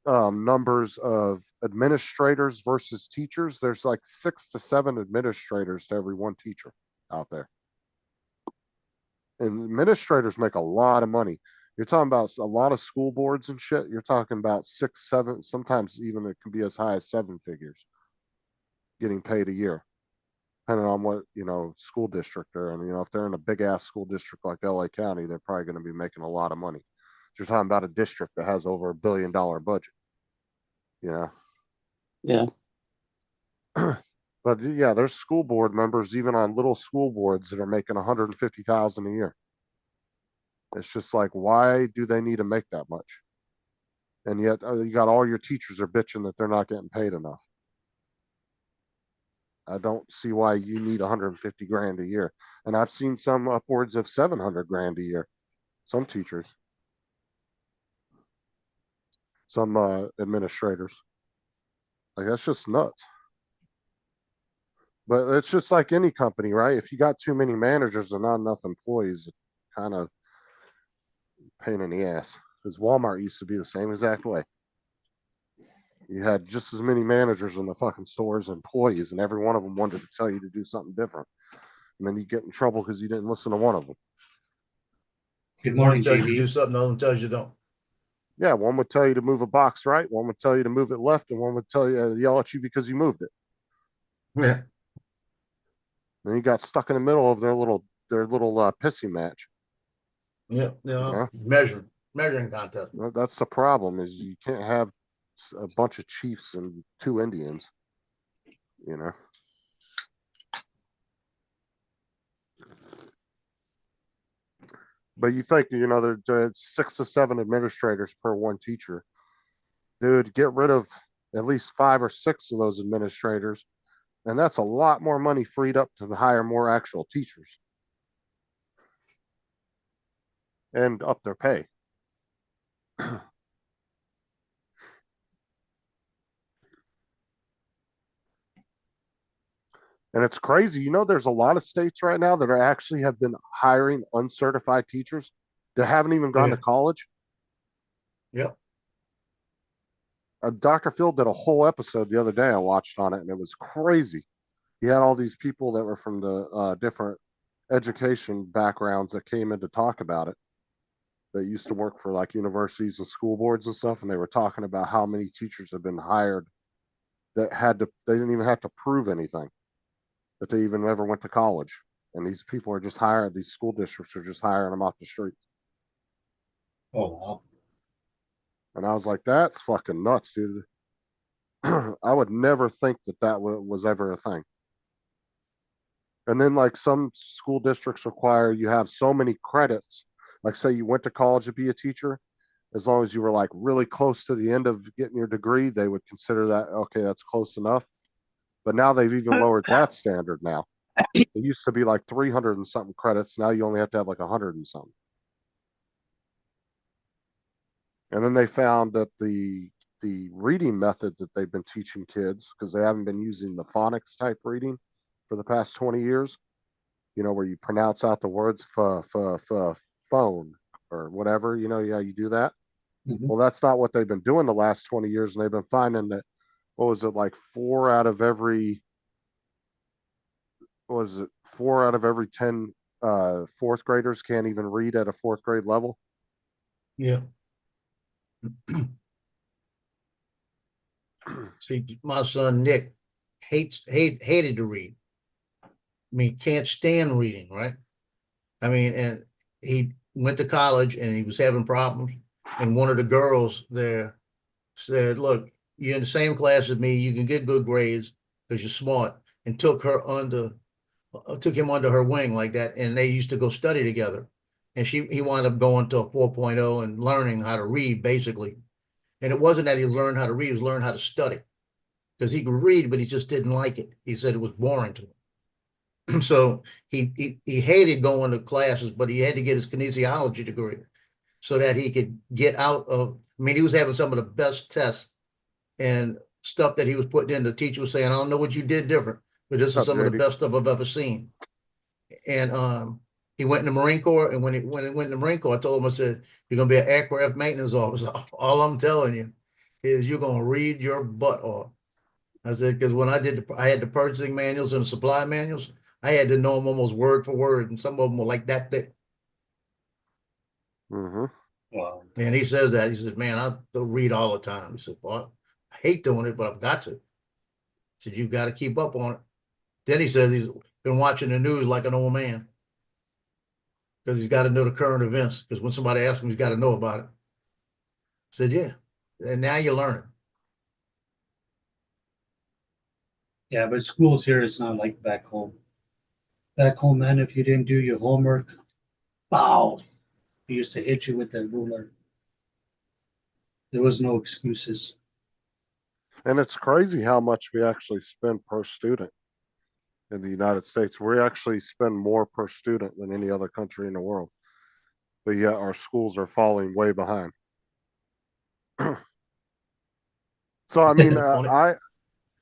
numbers of administrators versus teachers, there's like 6 to 7 administrators to every 1 teacher out there. And administrators make a lot of money. You're talking about a lot of school boards and shit. You're talking about 6, 7, sometimes even it can be as high as 7 figures getting paid a year, depending on what, school district they're in. If they're in a big ass school district like LA County, they're probably going to be making a lot of money. You're talking about a district that has over $1 billion budget. Yeah. But yeah, there's school board members even on little school boards that are making $150,000 a year. It's just like, why do they need to make that much? And yet you got all your teachers are bitching that they're not getting paid enough. I don't see why you need 150 grand a year. And I've seen some upwards of 700 grand a year. Some teachers, some administrators. Like, that's just nuts. But it's just like any company, right? If you got too many managers and not enough employees, it kind of pain in the ass. Because Walmart used to be the same exact way. You had just as many managers in the fucking stores and employees, and every one of them wanted to tell you to do something different. And then you get in trouble because you didn't listen to one of them. Good morning, One tells you to JB. do something, the other one tells you don't. Yeah, one would tell you to move a box right, one would tell you to move it left, and one would tell you yell at you because you moved it. Yeah. Then you got stuck in the middle of their little pissing match. Yeah. Yeah. Measuring contest. That's the problem, is you can't have a bunch of chiefs and 2 Indians. But you think, there's 6 to 7 administrators per 1 teacher. Dude, get rid of at least 5 or 6 of those administrators, and that's a lot more money freed up to hire more actual teachers and up their pay. And it's crazy. There's a lot of states right now that actually have been hiring uncertified teachers that haven't even gone to college. Yep. Dr. Phil did a whole episode the other day I watched on it, and it was crazy. He had all these people that were from the different education backgrounds that came in to talk about it, that used to work for like universities and school boards and stuff, and they were talking about how many teachers have been hired that they didn't even have to prove anything, that they even ever went to college. And these people are just hiring, these school districts are just hiring them off the street. Oh, wow. And I was like, that's fucking nuts, dude. I would never think that was ever a thing. And then, like, some school districts require you have so many credits. Like, say you went to college to be a teacher, as long as you were like really close to the end of getting your degree, they would consider that, okay, that's close enough. But now they've even lowered that standard now. It used to be like 300 and something credits. Now you only have to have like 100 and something. And then they found that the reading method that they've been teaching kids, because they haven't been using the phonics type reading for the past 20 years, you know, where you pronounce out the words phone or whatever, you know, yeah, you do that. Well, that's not what they've been doing the last 20 years. And they've been finding that, what was it, like 4 out of every 10 fourth graders can't even read at a 4th grade level. Yeah. See, my son Nick hated to read. I mean, can't stand reading, right? I mean, and he went to college and he was having problems. And one of the girls there said, "Look, you're in the same class as me. You can get good grades because you're smart." And took him under her wing like that. And they used to go study together. And he wound up going to a 4.0 and learning how to read, basically. And it wasn't that he learned how to read; he was learning how to study, because he could read, but he just didn't like it. He said it was boring to him. So he hated going to classes, but he had to get his kinesiology degree so that he could get out of. I mean, he was having some of the best tests and stuff that he was putting in. The teacher was saying, "I don't know what you did different, but this is some of the best stuff I've ever seen." And he went in the Marine Corps, and when he went in the Marine Corps, I told him, I said, "You're gonna be an aircraft maintenance officer. All I'm telling you is you're gonna read your butt off." I said, because when I had the purchasing manuals and the supply manuals, I had to know them almost word for word, and some of them were like that thick. Wow. And he says that. He said, "Man, I read all the time." He said, "Well, I hate doing it, but I've got to." He said, "You've got to keep up on it." Then he says he's been watching the news like an old man, because he's got to know the current events. Because when somebody asks him, he's got to know about it. I said, "Yeah." And now you're learning. Yeah, but schools here, it's not like back home. Back home, man, if you didn't do your homework, bow. He used to hit you with that ruler. There was no excuses. And it's crazy how much we actually spend per student in the United States. We actually spend more per student than any other country in the world. But yet our schools are falling way behind. So, I mean,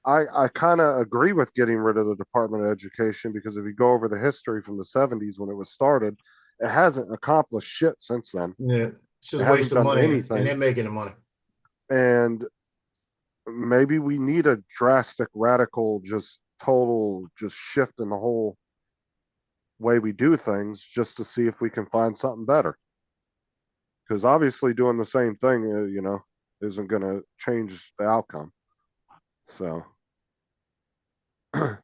I kind of agree with getting rid of the Department of Education, because if you go over the history from the 70s when it was started, it hasn't accomplished shit since then. Yeah, it's just a waste of money, and they're making the money. And maybe we need a drastic, radical, just total, just shift in the whole way we do things, just to see if we can find something better. Because obviously doing the same thing, you know, isn't going to change the outcome. So. But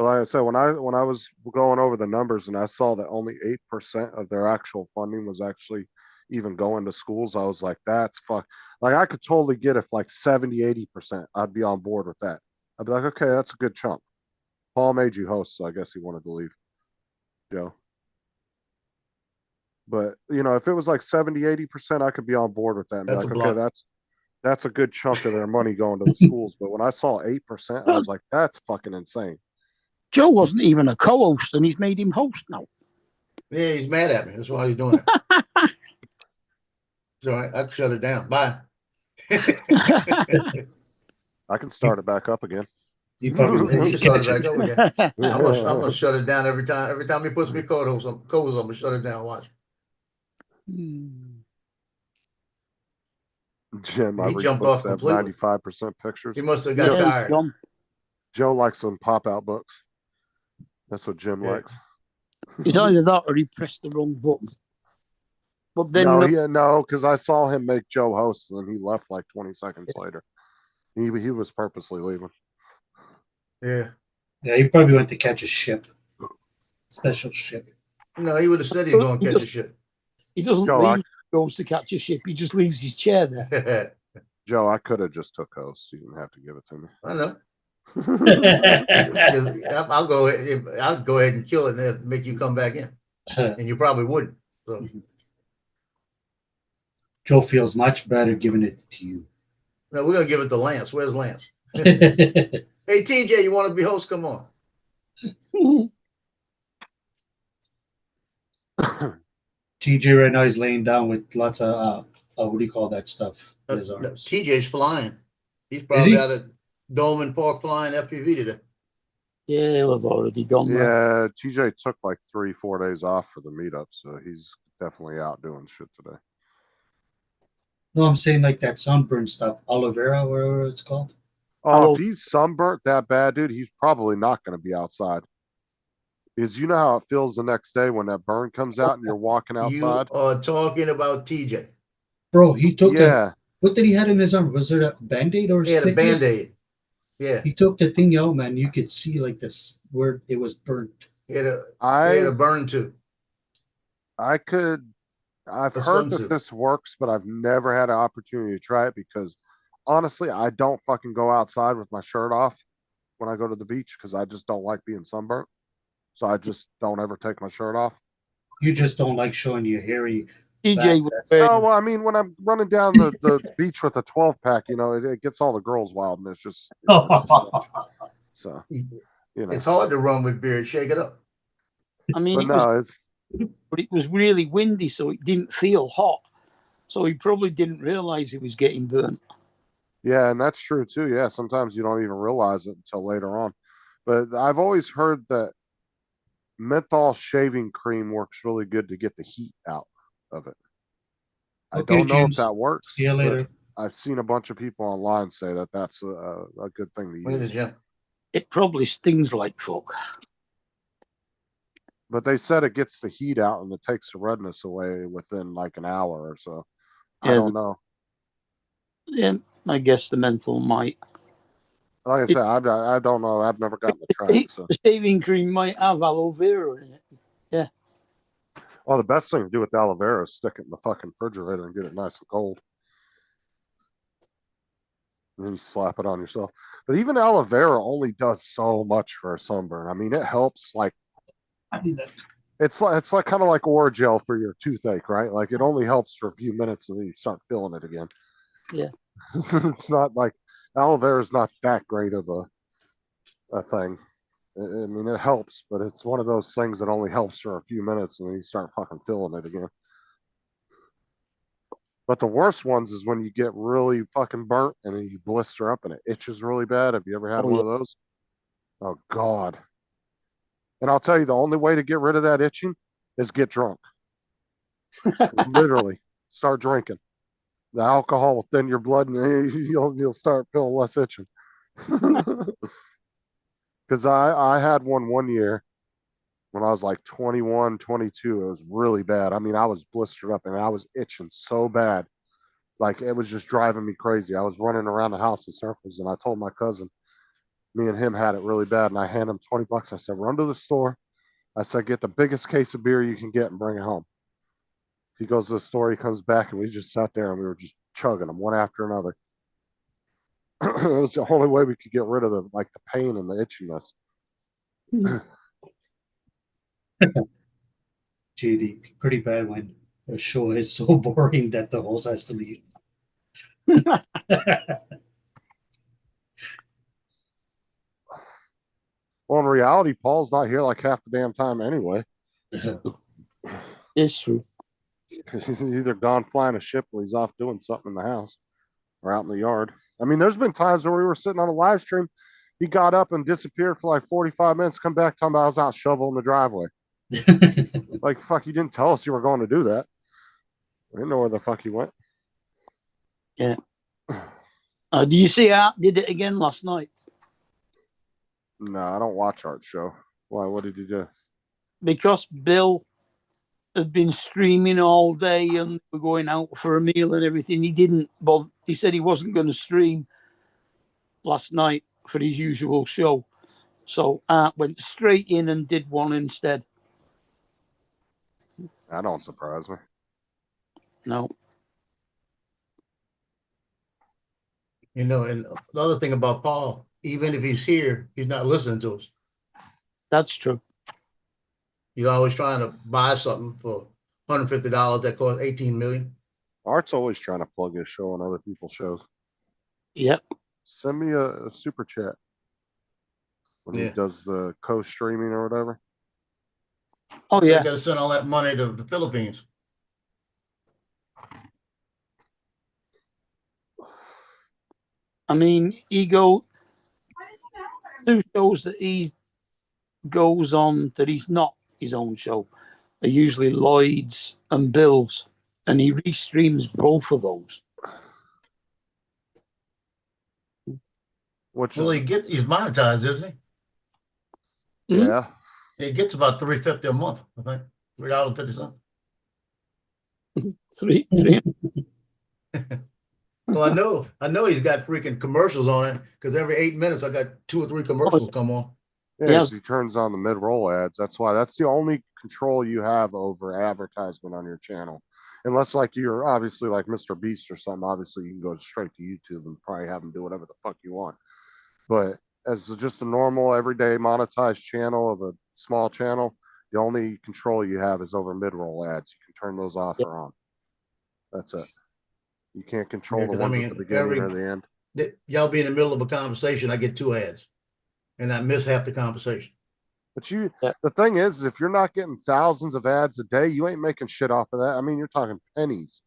like I said, when I was going over the numbers and I saw that only 8% of their actual funding was actually even going to schools, I was like, that's fuck. Like, I could totally get if like 70, 80%, I'd be on board with that. I'd be like, okay, that's a good chunk. Paul made you host, so I guess he wanted to leave. Joe. But, you know, if it was like 70, 80%, I could be on board with that. And be like, okay, that's a good chunk of their money going to the schools. But when I saw 8%, I was like, that's fucking insane. Joe wasn't even a co-host, and he's made him host now. Yeah, he's mad at me. That's why he's doing it. So I can shut it down. Bye. I can start it back up again. You probably start it back up again. I'm gonna shut it down every time. Every time he puts me co-host, I'm gonna shut it down. Watch. Jim, he jumped off completely. 95% pictures. He must have got tired. Joe likes some pop-out books. That's what Jim likes. It's either that or he pressed the wrong button. But then no, because I saw him make Joe host, and then he left like 20 seconds later. He was purposely leaving. Yeah. Yeah, he probably went to catch a ship. Special ship. No, he would have said he'd go and catch a ship. He doesn't leave, goes to catch a ship. He just leaves his chair there. Joe, I could have just took host. You didn't have to give it to me. I know. I'll go ahead and kill it and make you come back in, and you probably wouldn't. So. Joe feels much better giving it to you. No, we're gonna give it to Lance. Where's Lance? Hey, TJ, you want to be host? Come on. TJ right now he's laying down with lots of what do you call that stuff in his arms? TJ's flying. He's Is probably he? out at Dolman Park flying FPV today. Yeah, he'll have already gone there. Yeah, TJ took like 3-4 days off for the meetup, so he's definitely out doing shit today. No, I'm saying like that sunburn stuff, aloe vera, whatever it's called. Oh, if he's sunburnt that bad, dude, he's probably not going to be outside. Because you know how it feels the next day when that burn comes out and you're walking outside? You are talking about TJ. Bro, he took Yeah. what did he have in his arm? Was it a Band-Aid or a He had a sticker? Band-Aid. Yeah. He took the thing out, man. You could see like this where it was burnt. He had a burn too. I've heard that this works, but I've never had an opportunity to try it because honestly, I don't fucking go outside with my shirt off when I go to the beach because I just don't like being sunburnt. So I just don't ever take my shirt off. You just don't like showing your hairy. TJ, no, well, I mean, when I'm running down the beach with a 12-pack, you know, it gets all the girls wild, and it's just so. You know, it's hard to run with beard. Shake it up. I mean, but it was really windy, so it didn't feel hot. So he probably didn't realize he was getting burnt. Yeah, and that's true too. Yeah, sometimes you don't even realize it until later on. But I've always heard that menthol shaving cream works really good to get the heat out of it. I don't know if that works. See you later. I've seen a bunch of people online say that that's a good thing to use. It probably stings like fuck. But they said it gets the heat out and it takes the redness away within like an hour or so. I don't know. Yeah, I guess the menthol might. Like I said, I don't know. I've never gotten to try it. So. The shaving cream might have aloe vera in it. Yeah. Well, the best thing to do with aloe vera is stick it in the fucking refrigerator and get it nice and cold. And then you slap it on yourself. But even aloe vera only does so much for a sunburn. I mean, it helps like it's like kind of like Orajel for your toothache, right? Like it only helps for a few minutes and then you start feeling it again. Yeah. It's not like aloe vera is not that great of a thing. I mean, it helps, but it's one of those things that only helps for a few minutes and then you start fucking feeling it again. But the worst ones is when you get really fucking burnt and then you blister up and it itches really bad. Have you ever had one of those? Oh, God. And I'll tell you, the only way to get rid of that itching is get drunk. Literally, start drinking. The alcohol will thin your blood and you'll start feeling less itching. Because I had one year when I was like 21, 22. It was really bad. I mean, I was blistered up and I was itching so bad. Like, it was just driving me crazy. I was running around the house in circles, and I told my cousin, me and him had it really bad, and I handed him $20. I said, run to the store. I said, get the biggest case of beer you can get and bring it home. He goes to the store, he comes back, and we just sat there, and we were just chugging them one after another. It was the only way we could get rid of the pain and the itchiness. JD, pretty bad when a show is so boring that the host has to leave. Well, in reality, Paul's not here like half the damn time anyway. It's true. He's either gone flying a ship or he's off doing something in the house or out in the yard. I mean, there's been times where we were sitting on a live stream. He got up and disappeared for like 45 minutes, come back talking about I was out shoveling the driveway. Like, fuck, you didn't tell us you were going to do that. We didn't know where the fuck he went. Yeah. Do you see Art did it again last night? No, I don't watch Art's show. Why? What did he do? Because Bill had been streaming all day and we're going out for a meal and everything. He didn't, but he said he wasn't going to stream last night for his usual show. So Art went straight in and did one instead. That don't surprise me. No. You know, and the other thing about Paul, even if he's here, he's not listening to us. That's true. He's always trying to buy something for $150 that costs $18 million. Art's always trying to plug his show on other people's shows. Yep. Send me a super chat when he Yeah. does the co-streaming or whatever. Oh They yeah, gotta send all that money to the Philippines. I mean, two shows that he goes on that he's not his own show are usually Lloyd's and Bill's, and he restreams both of those. Which Well, is, he's monetized, isn't yeah. he? He gets about $3.50 a month, I think. $3.50. Three. Well, I know he's got freaking commercials on it because every 8 minutes I got 2 or 3 commercials come on. Yeah, Yes. he turns on the mid-roll ads. That's why that's the only control you have over advertisement on your channel. Unless like you're obviously like Mr. Beast or something, obviously you can go straight to YouTube and probably have him do whatever the fuck you want. But as just a normal everyday monetized channel of a small channel, the only control you have is over mid-roll ads. You can turn those off or on. That's it. You can't control Yeah, the 'cause I ones mean, at the beginning or the end. Y'all be in the middle of a conversation, I get 2 ads, and I miss half the conversation. But Yeah. the thing is, if you're not getting thousands of ads a day, you ain't making shit off of that. I mean, you're talking pennies.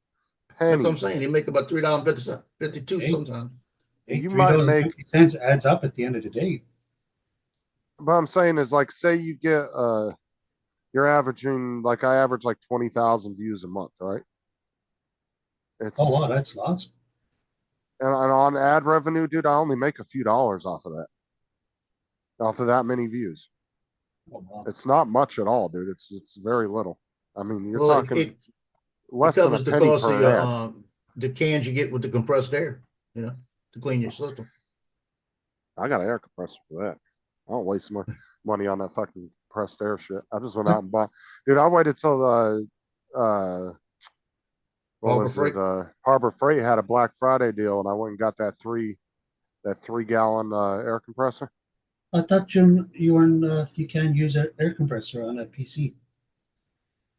That's what I'm Pennies. saying. You make about $3.50, 52 Hey. sometimes. Hey, You might make, $3.50 adds up at the end of the day. but I'm saying is like, say you get, you're averaging, like I average like 20,000 views a month, right? It's, Oh wow, that's lots. and on ad revenue, dude, I only make a few dollars off of that. Off of that many views. Oh, wow. It's not much at all, dude. It's very little. I mean, you're Well, talking it less than a covers the penny cost of per your ad. the cans you get with the compressed air, to clean your system. I got an air compressor for that. I don't waste my money on that fucking compressed air shit. I just went out and bought. Dude, I waited till the Harbor Freight had a Black Friday deal, and I went and got that 3-gallon air compressor. I thought you can't use an air compressor on a PC.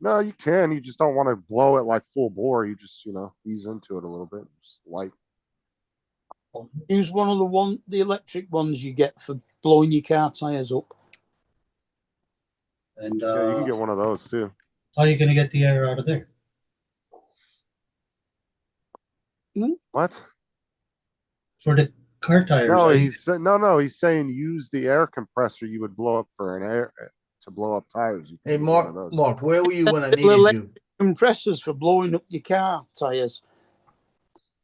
No, you can. You just don't want to blow it like full bore. You just ease into it a little bit, just light. Use one of the electric ones you get for blowing your car tires up. And Yeah, you can get one of those too. how are you going to get the air out of there? What? For the car tires. No, he's saying use the air compressor you would blow up for an air to blow up tires. Hey, Mark, where were you when I needed you? Compressors for blowing up your car tires.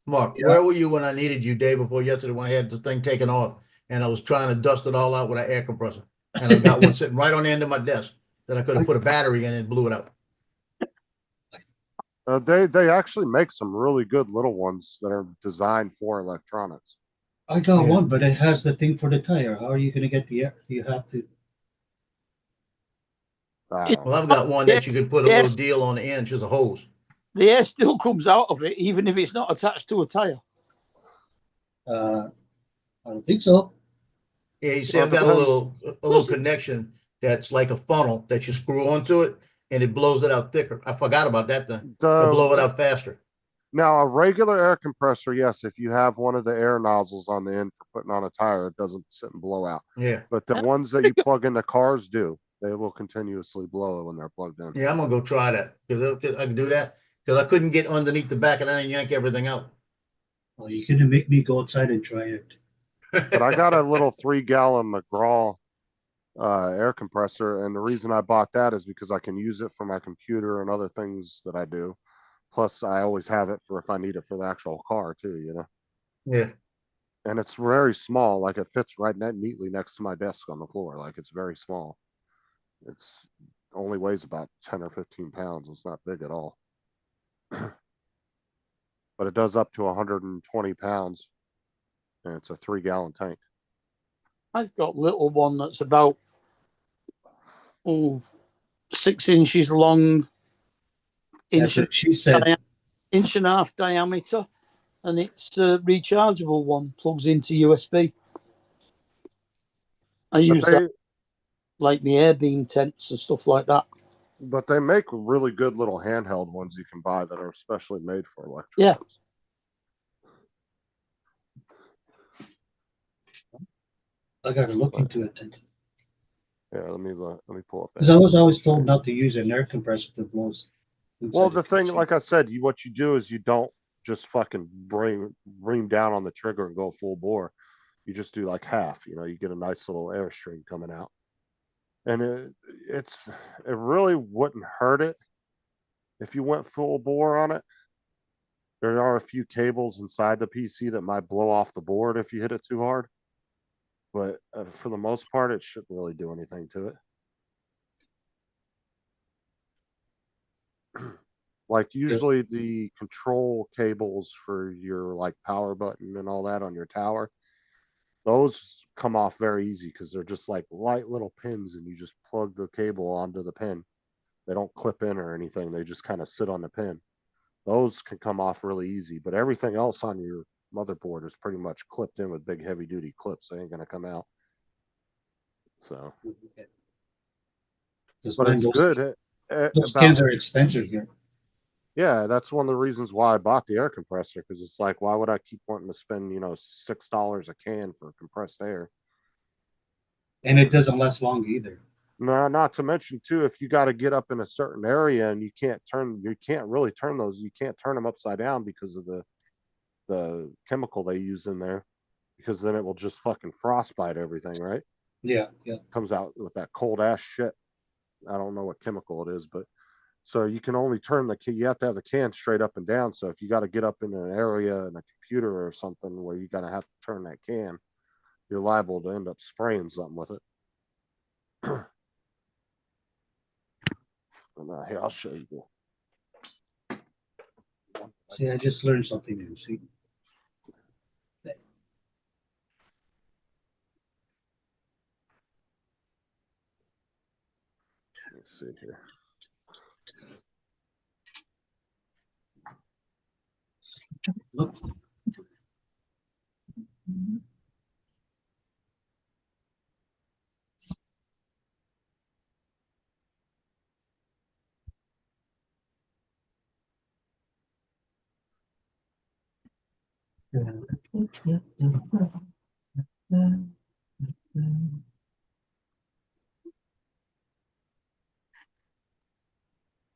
Mark, where were you when I needed you day before yesterday when I had this thing taken off and I was trying to dust it all out with an air compressor? And I got one sitting right on the end of my desk that I could have put a battery in and blew it out. They actually make some really good little ones that are designed for electronics. I got one, but it has the thing for the tire. How are you going to get the air? You have to. Well, I've got one that you can put a little deal on the end, just a hose. The air still comes out of it, even if it's not attached to a tire. I don't think so. Yeah, you see, I've got a little connection that's like a funnel that you screw onto it, and it blows it out thicker. I forgot about that thing. It'll blow it out faster. Now, a regular air compressor, yes, if you have one of the air nozzles on the end for putting on a tire, it doesn't sit and blow out. Yeah. But the ones that you plug into cars do. They will continuously blow when they're plugged in. Yeah, I'm going to go try that. Because I can do that. Because I couldn't get underneath the back of that and yank everything out. Well, you're going to make me go outside and try it. But I got a little 3-gallon McGraw air compressor, and the reason I bought that is because I can use it for my computer and other things that I do. Plus, I always have it for if I need it for the actual car too. Yeah. And it's very small. Like it fits right neatly next to my desk on the floor. Like it's very small. It's only weighs about 10 or 15 pounds. It's not big at all. But it does up to 120 pounds. And it's a 3-gallon tank. I've got a little one that's about 6 inches long. That's what she said. Inch and a half diameter. And it's a rechargeable one. Plugs into USB. I use that like the air beam tents and stuff like that. But they make really good little handheld ones you can buy that are especially made for electric. Yeah. I gotta look into it then. Yeah, let me pull up. Because I was always told not to use an air compressor that blows. Well, the thing, like I said, what you do is you don't just fucking bring down on the trigger and go full bore. You just do like half. You know, you get a nice little airstream coming out, and it really wouldn't hurt it if you went full bore on it. There are a few cables inside the PC that might blow off the board if you hit it too hard, but for the most part, it shouldn't really do anything to it. Like usually the control cables for your like power button and all that on your tower, those come off very easy because they're just like light little pins and you just plug the cable onto the pin. They don't clip in or anything. They just kind of sit on the pin. Those can come off really easy, but everything else on your motherboard is pretty much clipped in with big heavy duty clips. They ain't going to come out. So, but it's good. Those cans are expensive here. Yeah, that's one of the reasons why I bought the air compressor, because it's like, why would I keep wanting to spend, $6 a can for compressed air? And it doesn't last long either. No, not to mention too, if you got to get up in a certain area and you can't really turn those, you can't turn them upside down because of the chemical they use in there, because then it will just fucking frostbite everything, right? Yeah. Comes out with that cold ass shit. I don't know what chemical it is, but so you can only turn you have to have the can straight up and down. So if you got to get up in an area in a computer or something where you got to have to turn that can, you're liable to end up spraying something with it. Here, I'll show you. See, I just learned something new. See? Let's see here. Look.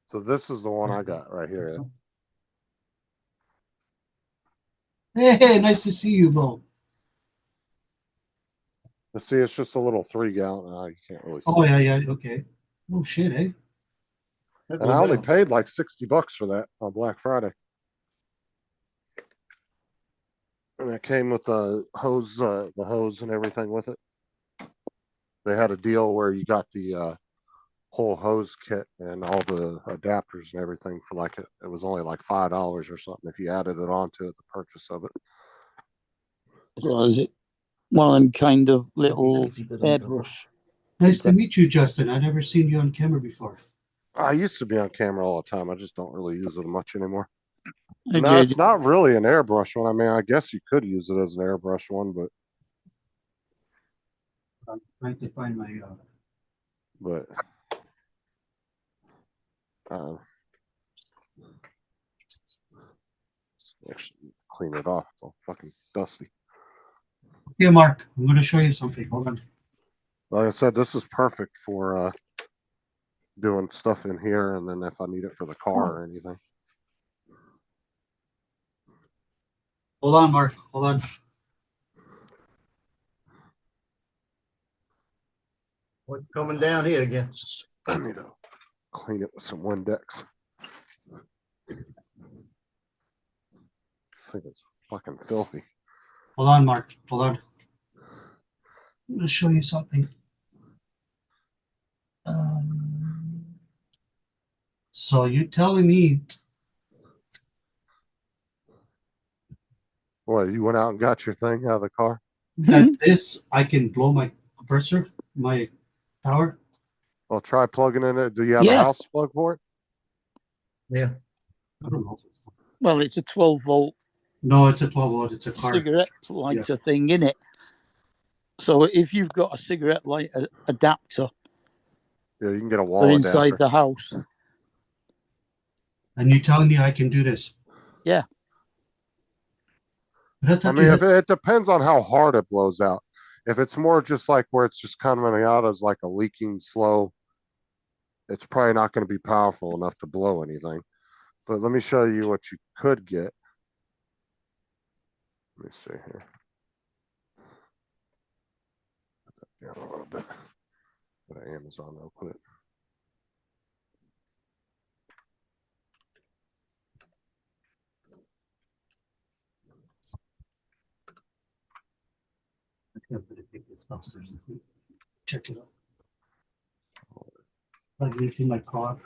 So this is the one I got right here. Hey, nice to see you, bro. Let's see, it's just a little 3-gallon. You can't really see. Oh, yeah, okay. Oh, shit, eh? And I only paid like $60 for that on Black Friday. And it came with the hose and everything with it. They had a deal where you got the whole hose kit and all the adapters and everything for it was only like $5 or something if you added it onto it, the purchase of it. So is it one of them kind of little airbrush? Nice to meet you, Justin. I've never seen you on camera before. I used to be on camera all the time. I just don't really use it much anymore. Hey, No, it's not really an airbrush one. I mean, I guess you could use it as an airbrush one, but I'm trying to find my actually clean it off. It's all fucking dusty. Here, Mark, I'm going to show you something. Hold on. Like I said, this is perfect for doing stuff in here, and then if I need it for the car or anything. Hold on, Mark. Hold on. What's coming down here again? I need to clean it with some Windex. This thing is fucking filthy. Hold on, Mark. Hold on. I'm going to show you something. So you're telling me What, you went out and got your thing out of the car? that this, I can blow my compressor, my tower? Well, try plugging in it. Do you have a house plug for it? Yeah. I don't know. Well, it's a 12-volt. No, it's a 12-volt. It's a car. Cigarette lighter thing in it. So if you've got a cigarette lighter adapter, yeah, you can get a wall inside adapter. the house. And you're telling me I can do this? Yeah. I mean, it depends on how hard it blows out. If it's more just like where it's just coming out as like a leaking slow, it's probably not going to be powerful enough to blow anything. But let me show you what you could get. Let me see here. Put that down a little bit. Go to Amazon real quick. Check it out. Like in my car.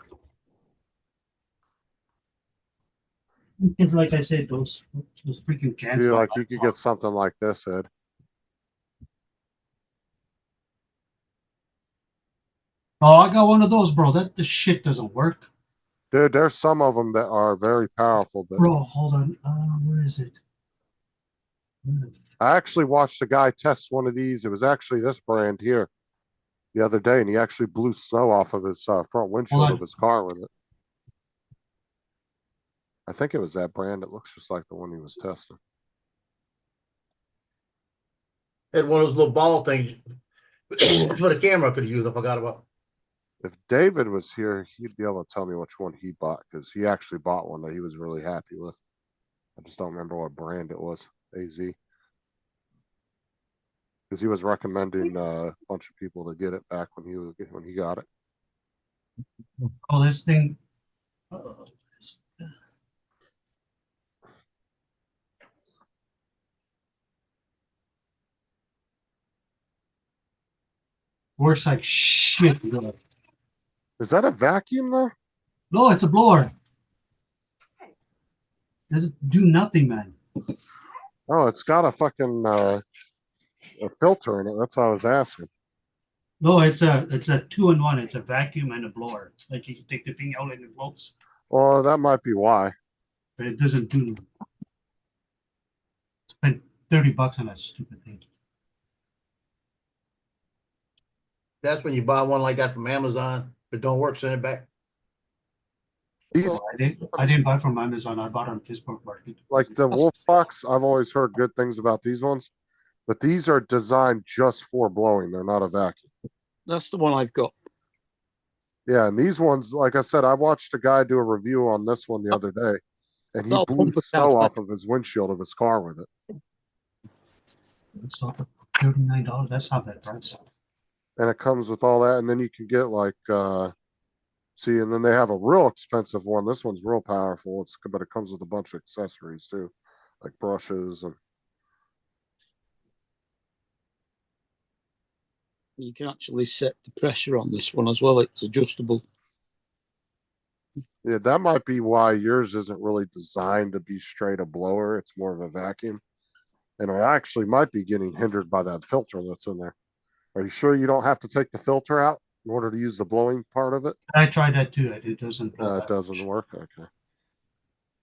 It's like I said, those freaking cans. See, like you could get something like this, Ed. Oh, I got one of those, bro. That the shit doesn't work. Dude, there's some of them that are very powerful. But Bro, hold on. Where is it? I actually watched a guy test one of these. It was actually this brand here the other day, and he actually blew snow off of his front windshield of his car with it. I think it was that brand. It looks just like the one he was testing. Had one of those little ball things for the camera I could use. I forgot about. If David was here, he'd be able to tell me which one he bought because he actually bought one that he was really happy with. I just don't remember what brand it was. AZ. Because he was recommending a bunch of people to get it back when he got it. Oh, this thing. Works like shit. Is that a vacuum though? No, it's a blower. Doesn't do nothing, man. Oh, it's got a fucking a filter in it. That's why I was asking. No, it's a 2-in-1. It's a vacuum and a blower. Like you can take the thing out and it blows. Well, that might be why. But it doesn't do. Spent $30 on that stupid thing. That's when you buy one like that from Amazon. If it don't work, send it back. These, I didn't buy from Amazon. I bought on Facebook Market. like the Wolf Box, I've always heard good things about these ones, but these are designed just for blowing. They're not a vacuum. That's the one I've got. Yeah, and these ones, like I said, I watched a guy do a review on this one the other day, and he That'll blew pump it snow out. off of his windshield of his car with it. It's like $39. That's not bad price. And it comes with all that, and then you can get like see, and then they have a real expensive one. This one's real powerful. But it comes with a bunch of accessories too, like brushes and You can actually set the pressure on this one as well. It's adjustable. yeah, that might be why yours isn't really designed to be straight a blower. It's more of a vacuum. And I actually might be getting hindered by that filter that's in there. Are you sure you don't have to take the filter out in order to use the blowing part of it? I tried that too. It doesn't blow. It doesn't work. Okay. I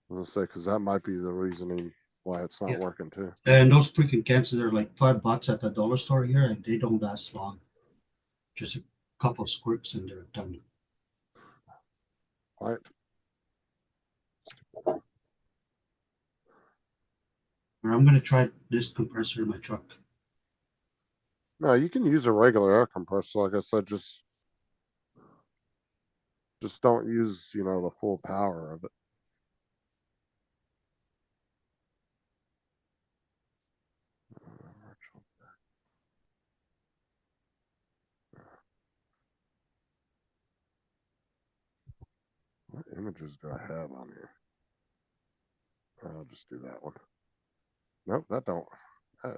was gonna say because that might be the reasoning why it's not working too. And those freaking cans are like $5 at the dollar store here, and they don't last long. Just a couple of squirts and they're done. Right. I'm gonna try this compressor in my truck. No, you can use a regular air compressor. Like I said, just don't use, the full power of it. What images do I have on here? I'll just do that one. Nope, that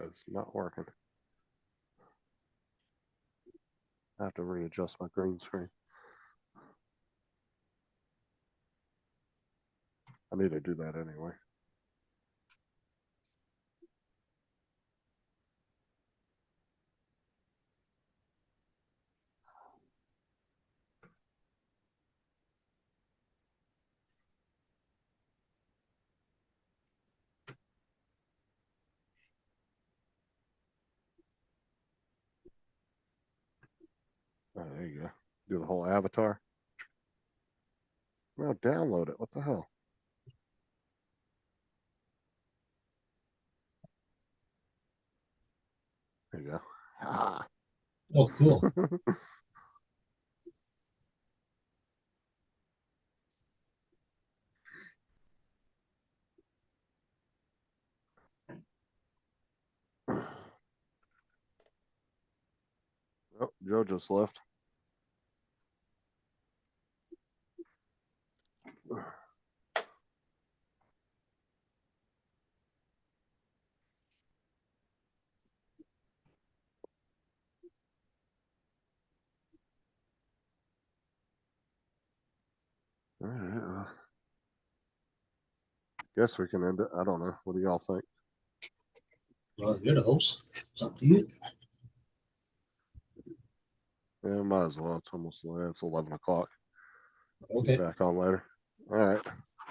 is not working. I have to readjust my green screen. I need to do that anyway. Oh, there you go. Do the whole avatar. No, download it. What the hell? There you go. Ah. Oh, cool. Oh, Joe just left. All right. Guess we can end it. I don't know. What do y'all think? Well, you're the host. It's up to you. Yeah, might as well. It's almost late. It's 11 o'clock. Okay. Back on later. All right.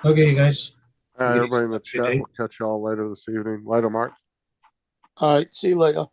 Okay, you guys. All right, Take it easy. everybody in the Have a good chat. day. We'll catch y'all later this evening. Later, Mark. All right. See you later.